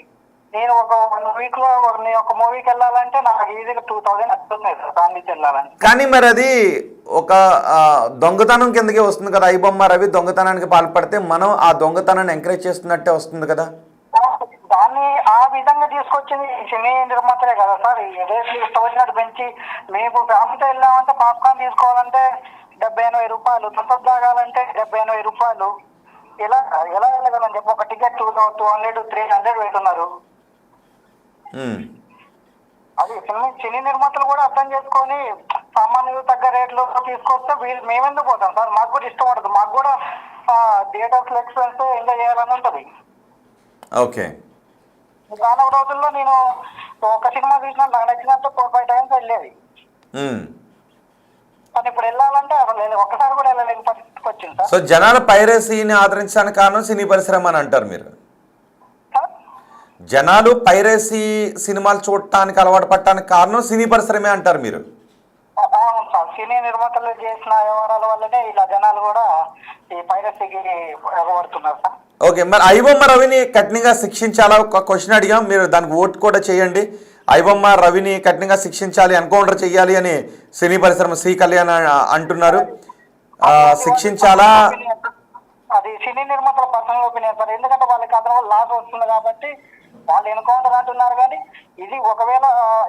Speaker 10: నేను ఒక 1 వీక్ లో నేను ఒక మూవీకి వెళ్ళాలంటే నాకు ఈజీగా 2000 వస్తుంది సార్ ఫ్యామిలీకి వెళ్ళాలంటే.
Speaker 1: కానీ మరి అది ఒక దొంగతనం కిందకే వస్తుంది కదా. ఐబొమ్మ రవి దొంగతనానికి పాల్పడితే మనం ఆ దొంగతనాన్ని ఎంకరేజ్ చేస్తున్నట్టే వస్తుంది కదా.
Speaker 10: దాన్ని ఆ విధంగా తీసుకొచ్చింది సినీ నిర్మాతలే కదా సార్. రేట్లు ఇష్టం వచ్చినట్టు పెంచి మేము ఫ్యామిలీతో వెళ్ళామంటే పాప్కార్న్ తీసుకోవాలంటే 70-80 రూపాయలు, దుంపలు తాగాలంటే 70-80 రూపాయలు. ఎలా వెళ్ళగలని చెప్పి ఒక టికెట్ 200-300 పెడుతున్నారు. అది సినీ నిర్మాతలు కూడా అర్థం చేసుకొని సామాన్యులు తగ్గ రేట్లు తీసుకొస్తే మేమెందుకు పోతాం సార్? మాకు కూడా ఇష్టం ఉంటుంది, మాకు కూడా థియేటర్స్ ఎక్స్పీరియన్స్ ఎంజాయ్ చేయాలని ఉంటుంది.
Speaker 1: ఓకే,
Speaker 10: చాలా రోజుల్లో నేను ఒక సినిమా చూసినా నాకు నచ్చినట్టు 4-5 టైమ్స్ వెళ్ళేది. కానీ ఇప్పుడు వెళ్ళాలంటే అసలు ఒక్కసారి కూడా వెళ్ళలేని పరిస్థితికి వచ్చింది సార్.
Speaker 1: సో జనాలు పైరసీని ఆదరించడానికి కారణం సినీ పరిశ్రమ అని అంటారు మీరు? జనాలు పైరసీ సినిమాలు చూడటానికి అలవాటు పడటానికి కారణం సినీ పరిశ్రమే అంటారు మీరు?
Speaker 10: అవును సార్, సినీ నిర్మాతలు చేసిన వ్యవహారాల వల్లనే ఇలా జనాలు కూడా ఈ పైరసీకి ఎగబడుతున్నారు సార్.
Speaker 1: ఓకే, మరి ఐబొమ్మ రవిని కఠినంగా శిక్షించాలా? ఒక క్వశ్చన్ అడిగాం, మీరు దానికి ఓటు కూడా చేయండి. ఐబొమ్మ రవిని కఠినంగా శిక్షించాలి, ఎన్కౌంటర్ చేయాలి అని సినీ పరిశ్రమ సి కళ్యాణ్ అంటున్నారు. శిక్షించాలా?
Speaker 10: అది సినీ నిర్మాతల పర్సనల్ ఒపీనియన్ సార్. ఎందుకంటే వాళ్ళకి అతను లాస్ వస్తుంది కాబట్టి వాళ్ళు ఎన్కౌంటర్ అంటున్నారు. కానీ ఇది ఒకవేళ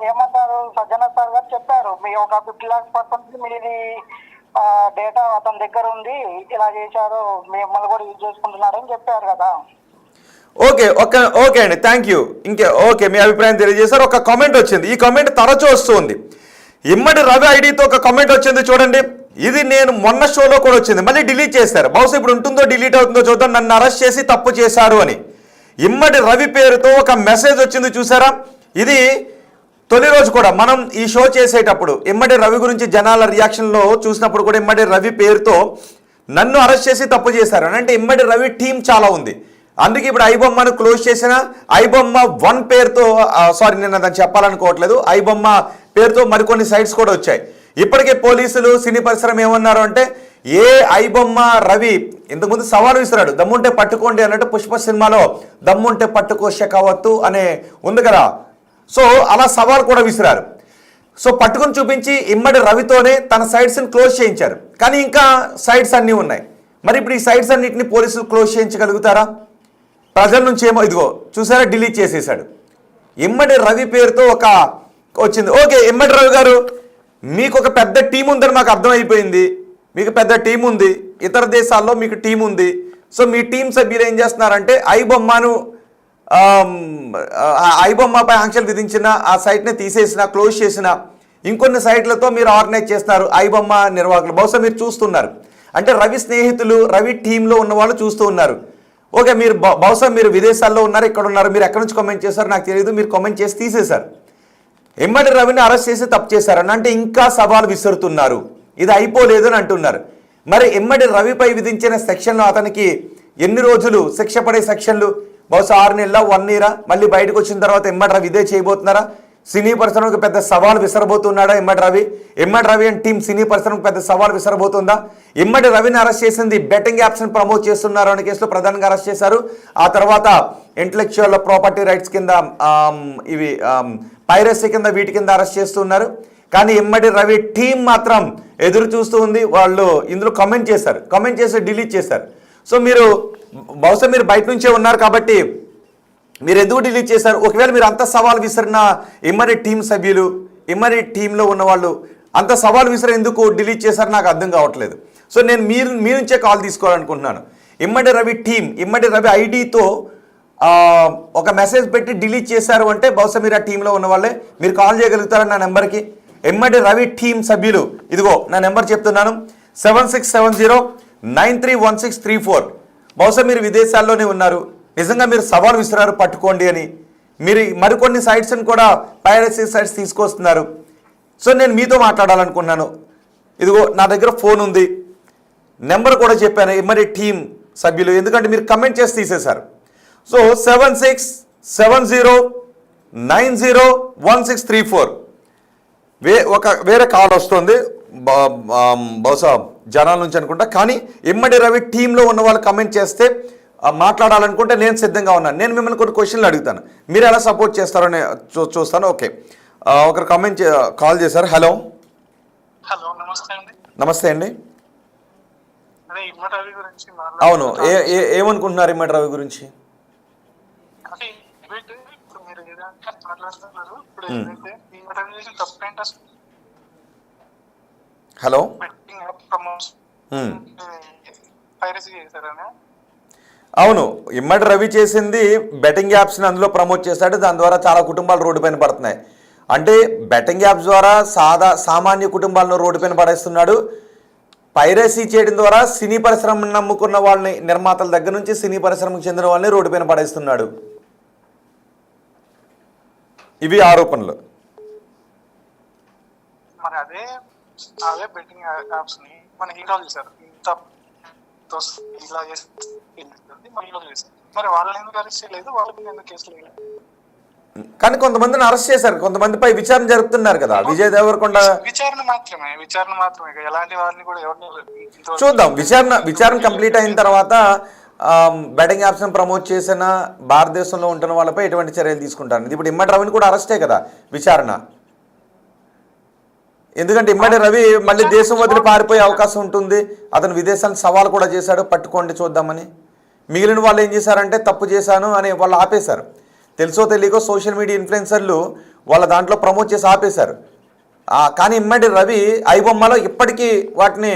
Speaker 10: ఏమంటారు, సజ్జన సార్ గారు చెప్పారు, మీ ఒక 50 lakhs పర్సెంట్ మీది డేటా అతని దగ్గర ఉంది, ఇలా చేశారు, మిమ్మల్ని కూడా యూజ్ చేసుకుంటున్నారని చెప్పారు కదా.
Speaker 1: ఓకే అండి, థ్యాంక్ యూ. ఓకే, మీ అభిప్రాయం తెలియజేశారు. ఒక కామెంట్ వచ్చింది, ఈ కామెంట్ తరచూ వస్తుంది. ఇమ్మడి రవి ఐడితో ఒక కామెంట్ వచ్చింది చూడండి. ఇది నేను మొన్న షోలో కూడా వచ్చింది, మళ్ళీ డిలీట్ చేశారు. బహుశా ఇప్పుడు ఉంటుందో డిలీట్ అవుతుందో చూద్దాం. నన్ను అరెస్ట్ చేసి తప్పు చేశారు అని ఇమ్మడి రవి పేరుతో ఒక మెసేజ్ వచ్చింది చూసారా. ఇది తొలి రోజు కూడా మనం ఈ షో చేసేటప్పుడు ఇమ్మడి రవి గురించి జనాల రియాక్షన్లో చూసినప్పుడు కూడా ఇమ్మడి రవి పేరుతో నన్ను అరెస్ట్ చేసి తప్పు చేశారు అని. అంటే ఇమ్మడి రవి టీం చాలా ఉంది. అందుకే ఇప్పుడు ఐబొమ్మను క్లోజ్ చేసిన ఐబొమ్మ 1 పేరుతో నేను దాన్ని చెప్పాలనుకోవట్లేదు, ఐబొమ్మ పేరుతో మరికొన్ని సైట్స్ కూడా వచ్చాయి. ఇప్పటికే పోలీసులు సినీ పరిశ్రమ ఏమన్నారు అంటే, ఏ ఐబొమ్మ రవి ఇంతకుముందు సవాలు విసిరాడు, దమ్ముంటే పట్టుకోండి అన్నట్టు. పుష్ప సినిమాలో దమ్ముంటే పట్టుకో షెకావత్తు అనే ఉంది కదా, సో అలా సవాల్ కూడా విసిరారు. సో పట్టుకుని చూపించి ఇమ్మడి రవితోనే తన సైట్స్ని క్లోజ్ చేయించారు. కానీ ఇంకా సైట్స్ అన్నీ ఉన్నాయి. మరి ఇప్పుడు ఈ సైట్స్ అన్నింటినీ పోలీసులు క్లోజ్ చేయించగలుగుతారా? ప్రజల నుంచి ఏమో ఇదిగో చూసారా, డిలీట్ చేసేసాడు. ఇమ్మడి రవి పేరుతో ఒక వచ్చింది. ఓకే, ఇమ్మడి రవి గారు, మీకు ఒక పెద్ద టీం ఉందని మాకు అర్థమైపోయింది. మీకు పెద్ద టీం ఉంది, ఇతర దేశాల్లో మీకు టీం ఉంది. సో మీ టీం సభ్యులు ఏం చేస్తున్నారంటే ఐబొమ్మపై ఆంక్షలు విధించిన ఆ సైట్ని తీసేసిన, క్లోజ్ చేసిన ఇంకొన్ని సైట్లతో మీరు ఆర్గనైజ్ చేస్తున్నారు ఐబొమ్మ నిర్వాహకులు. బహుశా మీరు చూస్తున్నారు, అంటే రవి స్నేహితులు రవి టీంలో ఉన్న వాళ్ళు చూస్తూ ఉన్నారు. ఓకే, మీరు బహుశా మీరు విదేశాల్లో ఉన్నారు, ఇక్కడ ఉన్నారు, మీరు ఎక్కడి నుంచి కామెంట్ చేశారు నాకు తెలియదు, మీరు కామెంట్ చేసి తీసేశారు. ఇమ్మడి రవిని అరెస్ట్ చేసి తప్పు చేశారని అంటే ఇంకా సవాలు విసురుతున్నారు, ఇది అయిపోలేదు అని అంటున్నారు. మరి ఇమ్మడి రవిపై విధించిన సెక్షన్లు అతనికి ఎన్ని రోజులు శిక్ష పడే సెక్షన్లు? బహుశా 6 నెలల 1 year. మళ్ళీ బయటకు వచ్చిన తర్వాత ఇమ్మడి రవి ఇదే చేయబోతున్నారా? సినీ పరిశ్రమకు పెద్ద సవాల్ విసరబోతున్నాడా ఇమ్మడి రవి? ఇమ్మడి రవి అండ్ టీం సినీ పరిశ్రమకు పెద్ద సవాల్ విసరబోతుందా? ఇమ్మడి రవిని అరెస్ట్ చేసింది బెట్టింగ్ యాప్స్ని ప్రమోట్ చేస్తున్నారు అనే కేసులో ప్రధానంగా అరెస్ట్ చేశారు. ఆ తర్వాత ఇంటలెక్చువల్ ప్రాపర్టీ రైట్స్ కింద ఇవి పైరసీ కింద వీటి కింద అరెస్ట్ చేస్తున్నారు. కానీ ఇమ్మడి రవి టీం మాత్రం ఎదురు చూస్తూ ఉంది. వాళ్ళు ఇందులో కామెంట్ చేశారు, కామెంట్ చేసి డిలీట్ చేశారు. సో మీరు బహుశా మీరు బయట నుంచే ఉన్నారు కాబట్టి మీరు ఎందుకు డిలీట్ చేశారు? ఒకవేళ మీరు అంత సవాల్ విసిరిన ఇమ్మడి టీం సభ్యులు, ఇమ్మడి టీంలో ఉన్న వాళ్ళు అంత సవాల్ విసిరి ఎందుకు డిలీట్ చేశారు నాకు అర్థం కావట్లేదు. సో నేను మీ నుంచే కాల్ తీసుకోవాలనుకుంటున్నాను. ఇమ్మడి రవి టీం, ఇమ్మడి రవి ఐడితో ఒక మెసేజ్ పెట్టి డిలీట్ చేశారు అంటే బహుశా మీరు ఆ టీంలో ఉన్న వాళ్ళే. మీరు కాల్ చేయగలుగుతారని నా నెంబర్కి. ఇమ్మడి రవి టీం సభ్యులు, ఇదిగో నా నెంబర్ చెప్తున్నాను, 7670931634. బహుశా మీరు విదేశాల్లోనే ఉన్నారు, నిజంగా మీరు సవాల్ విసిరారు పట్టుకోండి అని. మీరు మరికొన్ని సైట్స్ని కూడా పైరసీ సైట్స్ తీసుకొస్తున్నారు. సో నేను మీతో మాట్లాడాలనుకున్నాను. ఇదిగో నా దగ్గర ఫోన్ ఉంది, నెంబర్ కూడా చెప్పాను మరి టీం సభ్యులు, ఎందుకంటే మీరు కమెంట్ చేసి తీసేశారు. సో 7670901634 వేరే కాల్ వస్తుంది, బహుశా జనాల నుంచి అనుకుంటా. కానీ ఇమ్మడి రవి టీంలో ఉన్న వాళ్ళు కమెంట్ చేస్తే మాట్లాడాలనుకుంటే నేను సిద్ధంగా ఉన్నాను. నేను మిమ్మల్ని కొన్ని క్వశ్చన్లు అడుగుతాను, మీరు ఎలా సపోర్ట్ చేస్తారో చూస్తాను. ఓకే, ఒకరు కాల్ చేశారు. హలో.
Speaker 6: హలో, నమస్తే అండి.
Speaker 1: నమస్తే అండి.
Speaker 6: అదే ఇమ్మడి రవి గురించి
Speaker 1: అవును, ఏమనుకుంటున్నారు ఇమ్మడి రవి గురించి?
Speaker 6: అంటే ఇప్పుడు మీరు ఏదైనా మాట్లాడుతున్నారు, ఇప్పుడు ఏదైతే ఇమ్మడి రవి చేసిన తప్పు ఏంటో
Speaker 1: hello.
Speaker 6: Betting app promotion piracy చేశారని.
Speaker 1: అవును, ఇమ్మడి రవి చేసింది బెట్టింగ్ యాప్స్ని అందులో ప్రమోట్ చేశాడు. దాని ద్వారా చాలా కుటుంబాలు రోడ్డు పైన పడుతున్నాయి. అంటే బెట్టింగ్ యాప్స్ ద్వారా సామాన్య కుటుంబాలను రోడ్డు పైన పడేస్తున్నాడు. పైరసీ చేయడం ద్వారా సినీ పరిశ్రమను నమ్ముకున్న వాళ్ళని, నిర్మాతల దగ్గర నుంచి సినీ పరిశ్రమకు చెందిన వాళ్ళని రోడ్డు పైన పడేస్తున్నాడు. ఇవి ఆరోపణలు.
Speaker 6: మరి అదే బెట్టింగ్ యాప్స్ ని మన హీరోలు చేశారు, ఇంత ఇలా చేస్తుంది మన హీరోలు చేశారు. మరి వాళ్ళని ఎందుకు అరెస్ట్ చేయలేదు, వాళ్ళ మీద ఎందుకు కేసులు వేయలేదు?
Speaker 1: కానీ కొంతమందిని అరెస్ట్ చేశారు, కొంతమందిపై విచారణ జరుపుతున్నారు కదా. విజయ్ దేవరకొండ
Speaker 6: విచారణ మాత్రమే ఎలాంటి వారిని కూడా ఎవరిని
Speaker 1: చూద్దాం. విచారణ కంప్లీట్ అయిన తర్వాత బెట్టింగ్ యాప్స్ని ప్రమోట్ చేసిన భారతదేశంలో ఉంటున్న వాళ్ళపై ఎటువంటి చర్యలు తీసుకుంటారు. ఇప్పుడు ఇమ్మడి రవిని కూడా అరెస్టే కదా విచారణ. ఎందుకంటే ఇమ్మడి రవి మళ్ళీ దేశం వదిలి పారిపోయే అవకాశం ఉంటుంది. అతను విదేశానికి సవాల్ కూడా చేశాడు, పట్టుకోండి చూద్దామని. మిగిలిన వాళ్ళు ఏం చేశారంటే తప్పు చేశాను అని వాళ్ళు ఆపేశారు. తెలుసో తెలియకో సోషల్ మీడియా ఇన్ఫ్లుయెన్సర్లు వాళ్ళ దాంట్లో ప్రమోట్ చేసి ఆపేశారు. కానీ ఇమ్మడి రవి ఐబొమ్మలో ఇప్పటికీ వాటిని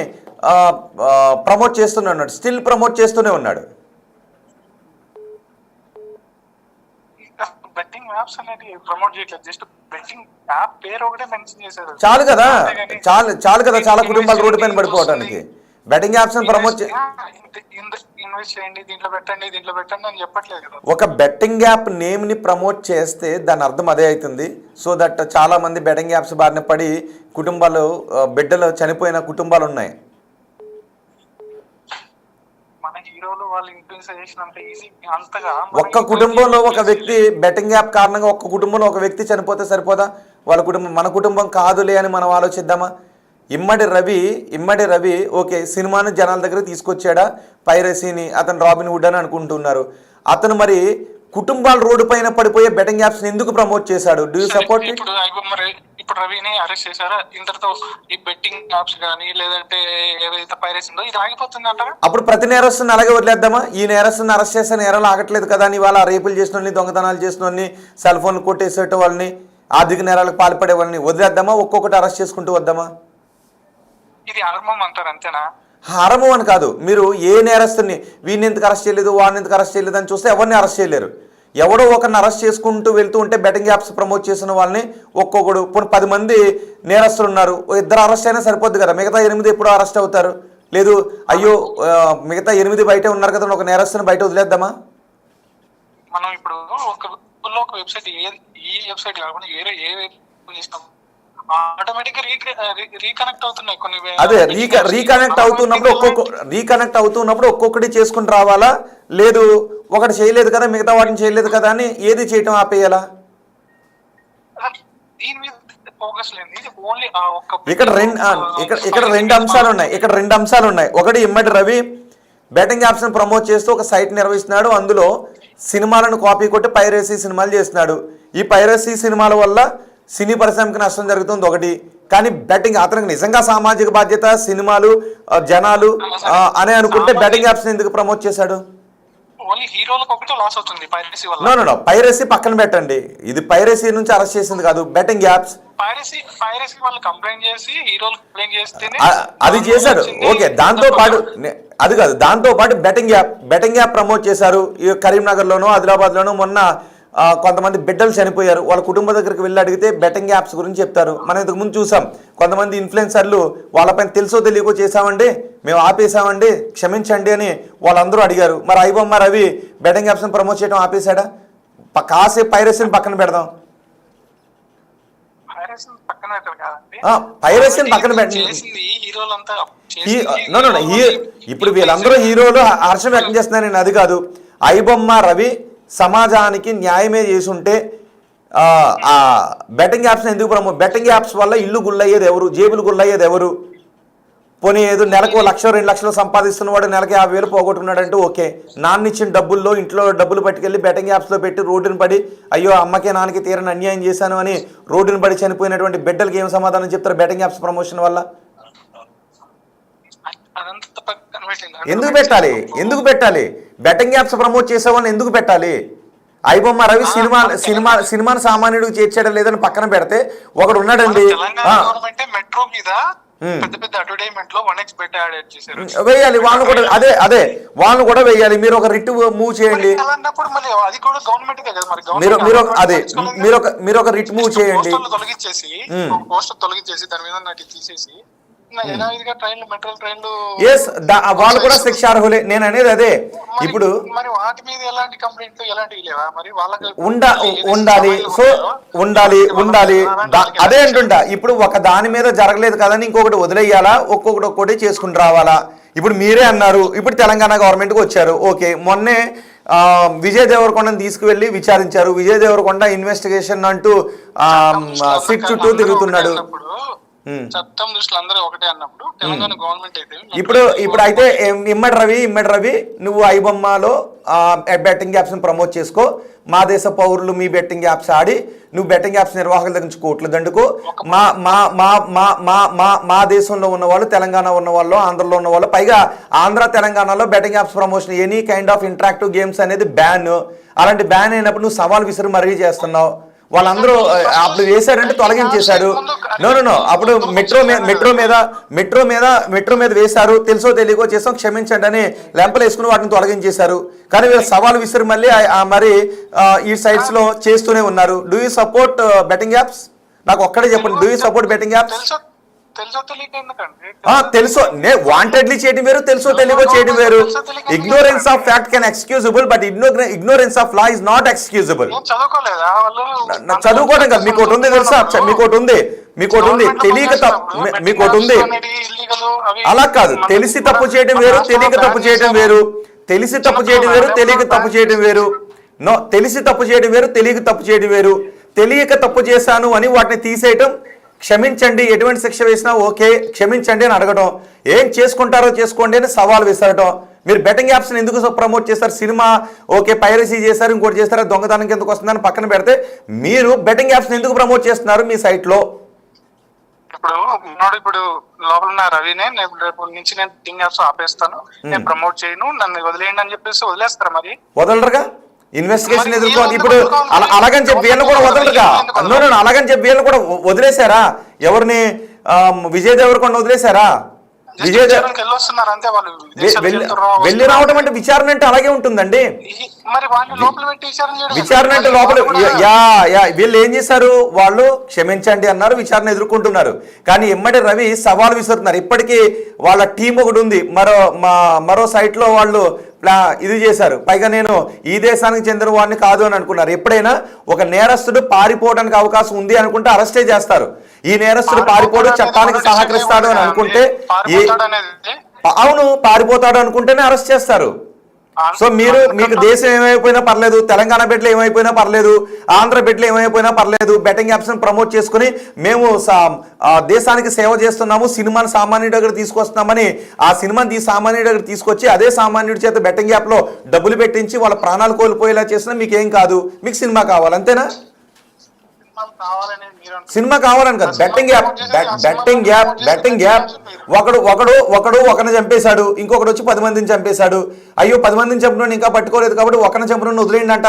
Speaker 1: ప్రమోట్ చేస్తూనే ఉన్నాడు, స్టిల్ ప్రమోట్ చేస్తూనే ఉన్నాడు.
Speaker 6: బెట్టింగ్ యాప్స్ అనేది ప్రమోట్ చేయట్లేదు, జస్ట్ బెట్టింగ్ యాప్ పేరు ఒకటే మెన్షన్ చేశారు.
Speaker 1: చాలు కదా, చాలు కదా చాలా కుటుంబాలు రోడ్డు పైన పడిపోవడానికి. బెట్టింగ్ యాప్స్ ప్రమోట్
Speaker 6: ఇన్వెస్ట్ చేయండి, దీంట్లో పెట్టండి అని చెప్పట్లేదు కదా.
Speaker 1: ఒక బెట్టింగ్ యాప్ నేమ్ని ప్రమోట్ చేస్తే దాని అర్థం అదే అవుతుంది. సో దట్ చాలా మంది బెట్టింగ్ యాప్స్ బారిన పడి కుటుంబాలు, బిడ్డలు చనిపోయిన కుటుంబాలు ఉన్నాయి.
Speaker 6: మన హీరోలు వాళ్ళు ఇన్ఫ్లుయెన్స్ చేసినంత ఈజీ అంతగా
Speaker 1: ఒక్క కుటుంబంలో ఒక వ్యక్తి బెట్టింగ్ యాప్ కారణంగా ఒక్క కుటుంబంలో ఒక వ్యక్తి చనిపోతే సరిపోదా? వాళ్ళ కుటుంబం మన కుటుంబం కాదులే అని మనం ఆలోచిద్దామా? ఇమ్మడి రవి ఓకే, సినిమాను జనాల దగ్గర తీసుకొచ్చాడా, పైరసీని అతను రాబిన్ హుడ్ అని అనుకుంటున్నారు. అతను మరి కుటుంబాలు రోడ్డు పైన పడిపోయే బెట్టింగ్ యాప్స్ ఎందుకు ప్రమోట్ చేశాడు? Do you support it?
Speaker 6: ఇప్పుడు రవిని అరెస్ట్ చేశారా, ఇంతటితో ఈ బెట్టింగ్ యాప్స్ కానీ లేదంటే ఏదైతే పైరసీ ఉందో ఇది ఆగిపోతుంది అంటారా?
Speaker 1: అప్పుడు ప్రతి నేరస్తుని అలాగే వదిలేద్దామా? ఈ నేరస్తుని అరెస్ట్ చేస్తే నేరాలు ఆగట్లేదు కదా అని ఇవాళ రేపులు చేసిన వాళ్ళని, దొంగతనాలు చేసిన వాళ్ళని, సెల్ ఫోన్లు కొట్టేసేట వాళ్ళని, ఆర్థిక నేరాలకు పాల్పడే వాళ్ళని వదిలేద్దామా? ఒక్కొక్కటి అరెస్ట్ చేసుకుంటూ వద్దామా?
Speaker 6: ఇది హర్మం అంటారు అంతేనా?
Speaker 1: హరము అని కాదు, మీరు ఏ నేరస్తుని వీడిని ఎందుకు అరెస్ట్ చేయలేదు, వాడిని ఎందుకు అరెస్ట్ చేయలేదు అని చూస్తే ఎవరిని అరెస్ట్ చేయలేరు. ఎవడో ఒకరిని అరెస్ట్ చేసుకుంటూ వెళ్తూ ఉంటే బెట్టింగ్ యాప్స్ ప్రమోట్ చేసిన వాళ్ళని ఒక్కొక్కడు 10 మంది నేరస్తులు ఉన్నారు, 2 అరెస్ట్ అయినా సరిపోద్ది కదా. మిగతా 8 ఎప్పుడు అరెస్ట్ అవుతారు? లేదు, అయ్యో మిగతా 8 బయటే ఉన్నారు కదా, ఒక నేరస్తుని బయట వదిలేద్దామా?
Speaker 6: మనం ఇప్పుడు ఒక వెబ్సైట్, ఈ వెబ్సైట్ కాకుండా వేరే ఏ చేసినాం ఆటోమేటిక్ రీకనెక్ట్ అవుతున్నాయి కొన్ని.
Speaker 1: అదే రీకనెక్ట్ అవుతున్నప్పుడు ఒక్కొక్కటి చేసుకుని రావాలా? లేదు ఒకటి చేయలేదు కదా మిగతా వాటిని చేయలేదు కదా అని ఏది చేయటం ఆపేయాలా? ఇక్కడ రెండు అంశాలు ఉన్నాయి. ఒకటి ఇమ్మడి రవి బెట్టింగ్ యాప్స్ని ప్రమోట్ చేస్తూ ఒక సైట్ నిర్వహిస్తున్నాడు, అందులో సినిమాలను కాపీ కొట్టి పైరసీ సినిమాలు చేస్తున్నాడు. ఈ పైరసీ సినిమాల వల్ల సినీ పరిశ్రమకి నష్టం జరుగుతుంది ఒకటి. కానీ బెట్టింగ్, అతనికి నిజంగా సామాజిక బాధ్యత, సినిమాలు, జనాలు అని అనుకుంటే బెట్టింగ్ యాప్స్ ఎందుకు ప్రమోట్ చేశాడు? నో పైరసీ పక్కన పెట్టండి, ఇది పైరసీ నుంచి అరెస్ట్ చేసింది కాదు, బెట్టింగ్ యాప్స్. అది చేశాడు ఓకే, దాంతో పాటు అది కాదు, దాంతో పాటు బెట్టింగ్ యాప్ ప్రమోట్ చేశారు. కరీంనగర్లోనో ఆదిలాబాద్లోనో మొన్న కొంతమంది బిడ్డలు చనిపోయారు, వాళ్ళ కుటుంబ దగ్గరికి వెళ్ళి అడిగితే బెట్టింగ్ యాప్స్ గురించి చెప్తారు. మనం ఇంతకు ముందు చూసాం, కొంతమంది ఇన్ఫ్లుయెన్సర్లు వాళ్ళపైన తెలుసో తెలియకో చేశామండి, మేము ఆపేసామండి, క్షమించండి అని వాళ్ళందరూ అడిగారు. మరి ఐబొమ్మ రవి బెట్టింగ్ యాప్స్ని ప్రమోట్ చేయడం ఆపేశాడా? కాసేపు పైరసీని పక్కన పెడదాం.
Speaker 6: పక్కన పెట్టారు కాదండి,
Speaker 1: పైరసీని పక్కన పెట్టండి.
Speaker 6: చేసింది హీరోలంతా
Speaker 1: ఇప్పుడు వీళ్ళందరూ హీరోలు హర్షం వ్యక్తం చేస్తున్నారు, నేను అది కాదు. ఐబొమ్మ రవి సమాజానికి న్యాయమే చేసుంటే బెట్టింగ్ యాప్స్ ఎందుకు బెట్టింగ్ యాప్స్ వల్ల ఇల్లు గుల్లయ్యేది ఎవరు, జేబులు గుల్లయ్యేది ఎవరు? పోనీ ఏదో నెలకు 1,00,000 2 లక్షలు సంపాదిస్తున్నవాడు నెలకు 50,000 పోగొట్టుకున్నాడంటే ఓకే. నాన్నిచ్చిన డబ్బుల్లో ఇంట్లో డబ్బులు పట్టుకెళ్ళి బెట్టింగ్ యాప్స్లో పెట్టి రోడ్డును పడి అయ్యో అమ్మకే నాన్నకి తీరని అన్యాయం చేశాను అని రోడ్డును పడి చనిపోయినటువంటి బిడ్డలకి ఏం సమాధానం చెప్తారు బెట్టింగ్ యాప్స్ ప్రమోషన్ వల్ల? ఎందుకు పెట్టాలి బెట్టింగ్ యాప్స్ ప్రమోట్ చేసేవాళ్ళని ఎందుకు పెట్టాలి? ఐబొమ్మ రవి సినిమాను సామాన్యుడికి చేర్చడం లేదని పక్కన పెడితే ఒకడు ఉన్నాడండి,
Speaker 6: మెట్రో మీద పెద్ద పెద్ద అడ్వర్టైజ్మెంట్ లో 1x బెట్ యాడ్ చేశారు,
Speaker 1: వేయాలి వాళ్ళని కూడా. అదే వాళ్ళని కూడా వేయాలి. మీరు ఒక రిట్ మూవ్ చేయండి, మీరు ఒక రిట్ మూవ్ చేయండి,
Speaker 6: తొలగించేసి దాని మీద తీసేసి
Speaker 1: వాళ్ళు కూడా శిక్షార్హులే. నేను అనేది అదే. ఇప్పుడు
Speaker 6: మరి వాటి మీద ఎలాంటి కంప్లైంట్లు ఎలాంటివి లేవా? మరి వాళ్ళకి
Speaker 1: ఉండాలి. అదే అంటుంటా. ఇప్పుడు ఒక దాని మీద జరగలేదు కదని ఇంకొకటి వదిలేయాలా, ఒక్కొక్కటి చేసుకుని రావాలా? ఇప్పుడు మీరే అన్నారు, ఇప్పుడు తెలంగాణ గవర్నమెంట్కి వచ్చారు, ఓకే. మొన్నే విజయ్ దేవరకొండని తీసుకువెళ్ళి విచారించారు. విజయ్ దేవరకొండ ఇన్వెస్టిగేషన్ అంటూ సిట్ చుట్టూ తిరుగుతున్నాడు.
Speaker 6: చట్టం దృష్టిలో అందరూ ఒకటే అన్నప్పుడు తెలంగాణ గవర్నమెంట్ అయితే
Speaker 1: ఇప్పుడు అయితే ఇమ్మడి రవి నువ్వు ఐబొమ్మలో బెట్టింగ్ యాప్స్ ని ప్రమోట్ చేసుకో. మా దేశ పౌరులు మీ బెట్టింగ్ యాప్స్ ఆడి నువ్వు బెట్టింగ్ యాప్స్ నిర్వాహకుల దగ్గర నుంచి కోట్లు దండుకో. మా దేశంలో ఉన్న వాళ్ళు, తెలంగాణ ఉన్న వాళ్ళు, ఆంధ్రలో ఉన్న వాళ్ళు, పైగా ఆంధ్ర తెలంగాణలో betting apps promotion any kind of interactive games అనేది బ్యాన్. అలాంటి బ్యాన్ అయినప్పుడు నువ్వు సవాల్ విసిరి మరీ చేస్తున్నావు. వాళ్ళందరూ అప్పుడు వేశారంటే తొలగించేశారు. నో అప్పుడు మెట్రో మీద వేశారు, తెలుసో తెలియకో చేస్తాం క్షమించండి అని లెంపలు వేసుకుని వాటిని తొలగించేశారు. కానీ వీళ్ళు సవాల్ విసిరి మళ్ళీ మరి ఈ సైట్స్ లో చేస్తూనే ఉన్నారు. Do you support betting apps? నాకు ఒక్కడే చెప్పండి, do you support betting apps? తెలుసో వాంటెడ్లీ చేయడం వేరు, తెలుసో తెలియకో చేయడం వేరు. Ignorance of fact can excusable, but ignorance of law is not excusable. చదువుకోవడం కాదు, మీకోటి ఉంది తెలుసా, మీకోటి ఉంది మీకోటి ఉంది. అలా కాదు, తెలిసి తప్పు చేయడం వేరు, తెలియక తప్పు చేయడం వేరు. తెలిసి తప్పు చేయడం వేరు, తెలియక తప్పు చేయడం వేరు. నో, తెలిసి తప్పు చేయడం వేరు, తెలియక తప్పు చేయడం వేరు. తెలియక తప్పు చేశాను అని వాటిని తీసేయటం, క్షమించండి ఎటువంటి శిక్ష వేసినా ఓకే క్షమించండి అని అడగటం, ఏం చేసుకుంటారో చేసుకోండి అని సవాల్ విసరటం. మీరు బెట్టింగ్ యాప్స్ని ఎందుకు ప్రమోట్ చేస్తారు? సినిమా ఓకే పైరసీ చేశారు, ఇంకోటి చేస్తారు, దొంగతనం కిందకు వస్తుందని పక్కన పెడితే మీరు బెట్టింగ్ యాప్స్ని ఎందుకు ప్రమోట్ చేస్తున్నారు మీ సైట్లో?
Speaker 6: ఇప్పుడు లోపల ఉన్న రవినే రేపు నుంచి నేను బెట్టింగ్ యాప్స్ ఆపేస్తాను, నేను ప్రమోట్ చేయను, నన్ను వదిలేయండి అని చెప్పేసి వదిలేస్తారా? మరి
Speaker 1: వదలరుగా, ఇన్వెస్టిగేషన్ ఎదుర్కోవాలి. ఇప్పుడు అలాగని చెప్పి వీళ్ళని కూడా వదలరుగా, అలాగని చెప్పి వీళ్ళని కూడా వదిలేశారా? ఎవరిని? విజయ్ దేవరకొండ వదిలేశారా? వెళ్ళి రావడం అంటే విచారణ అంటే అలాగే ఉంటుందండి. విచారణ అంటే లోపల వీళ్ళు ఏం చేశారు? వాళ్ళు క్షమించండి అన్నారు, విచారణ ఎదుర్కొంటున్నారు. కానీ ఇమ్మడి రవి సవాల్ విసురుతున్నారు. ఇప్పటికీ వాళ్ళ టీం ఒకటి ఉంది, మరో సైట్ లో వాళ్ళు ఇది చేశారు. పైగా నేను ఈ దేశానికి చెందిన వాడిని కాదు అని అనుకున్నారు. ఎప్పుడైనా ఒక నేరస్తుడు పారిపోవడానికి అవకాశం ఉంది అనుకుంటే అరెస్టే చేస్తారు. ఈ నేరస్తుడు పారిపోడు, చట్టానికి సహకరిస్తాడు అని అనుకుంటే, అవును పారిపోతాడు అనుకుంటేనే అరెస్ట్ చేస్తారు. సో మీకు దేశం ఏమైపోయినా పర్లేదు, తెలంగాణ బిడ్డలు ఏమైపోయినా పర్లేదు, ఆంధ్ర బిడ్డలు ఏమైపోయినా పర్లేదు, బెట్టింగ్ యాప్స్ ప్రమోట్ చేసుకుని మేము దేశానికి సేవ చేస్తున్నాము, సినిమాని సామాన్యుడి దగ్గర తీసుకొస్తున్నామని ఆ సినిమాని సామాన్యుడి దగ్గర తీసుకొచ్చి అదే సామాన్యుడి చేత బెట్టింగ్ యాప్లో డబ్బులు పెట్టించి వాళ్ళ ప్రాణాలు కోల్పోయేలా చేసినా మీకేం కాదు, మీకు సినిమా కావాలి అంతేనా? సినిమా కావాలని కాదు, బెట్టింగ్ యాప్ ఒకరిని చంపేశాడు, ఇంకొకటి వచ్చి 10 మందిని చంపేశాడు. అయ్యో 10 మందిని చంపిన ఇంకా పట్టుకోలేదు కాబట్టి ఒకరిని చంపిన వదిలేయండి అంటారు.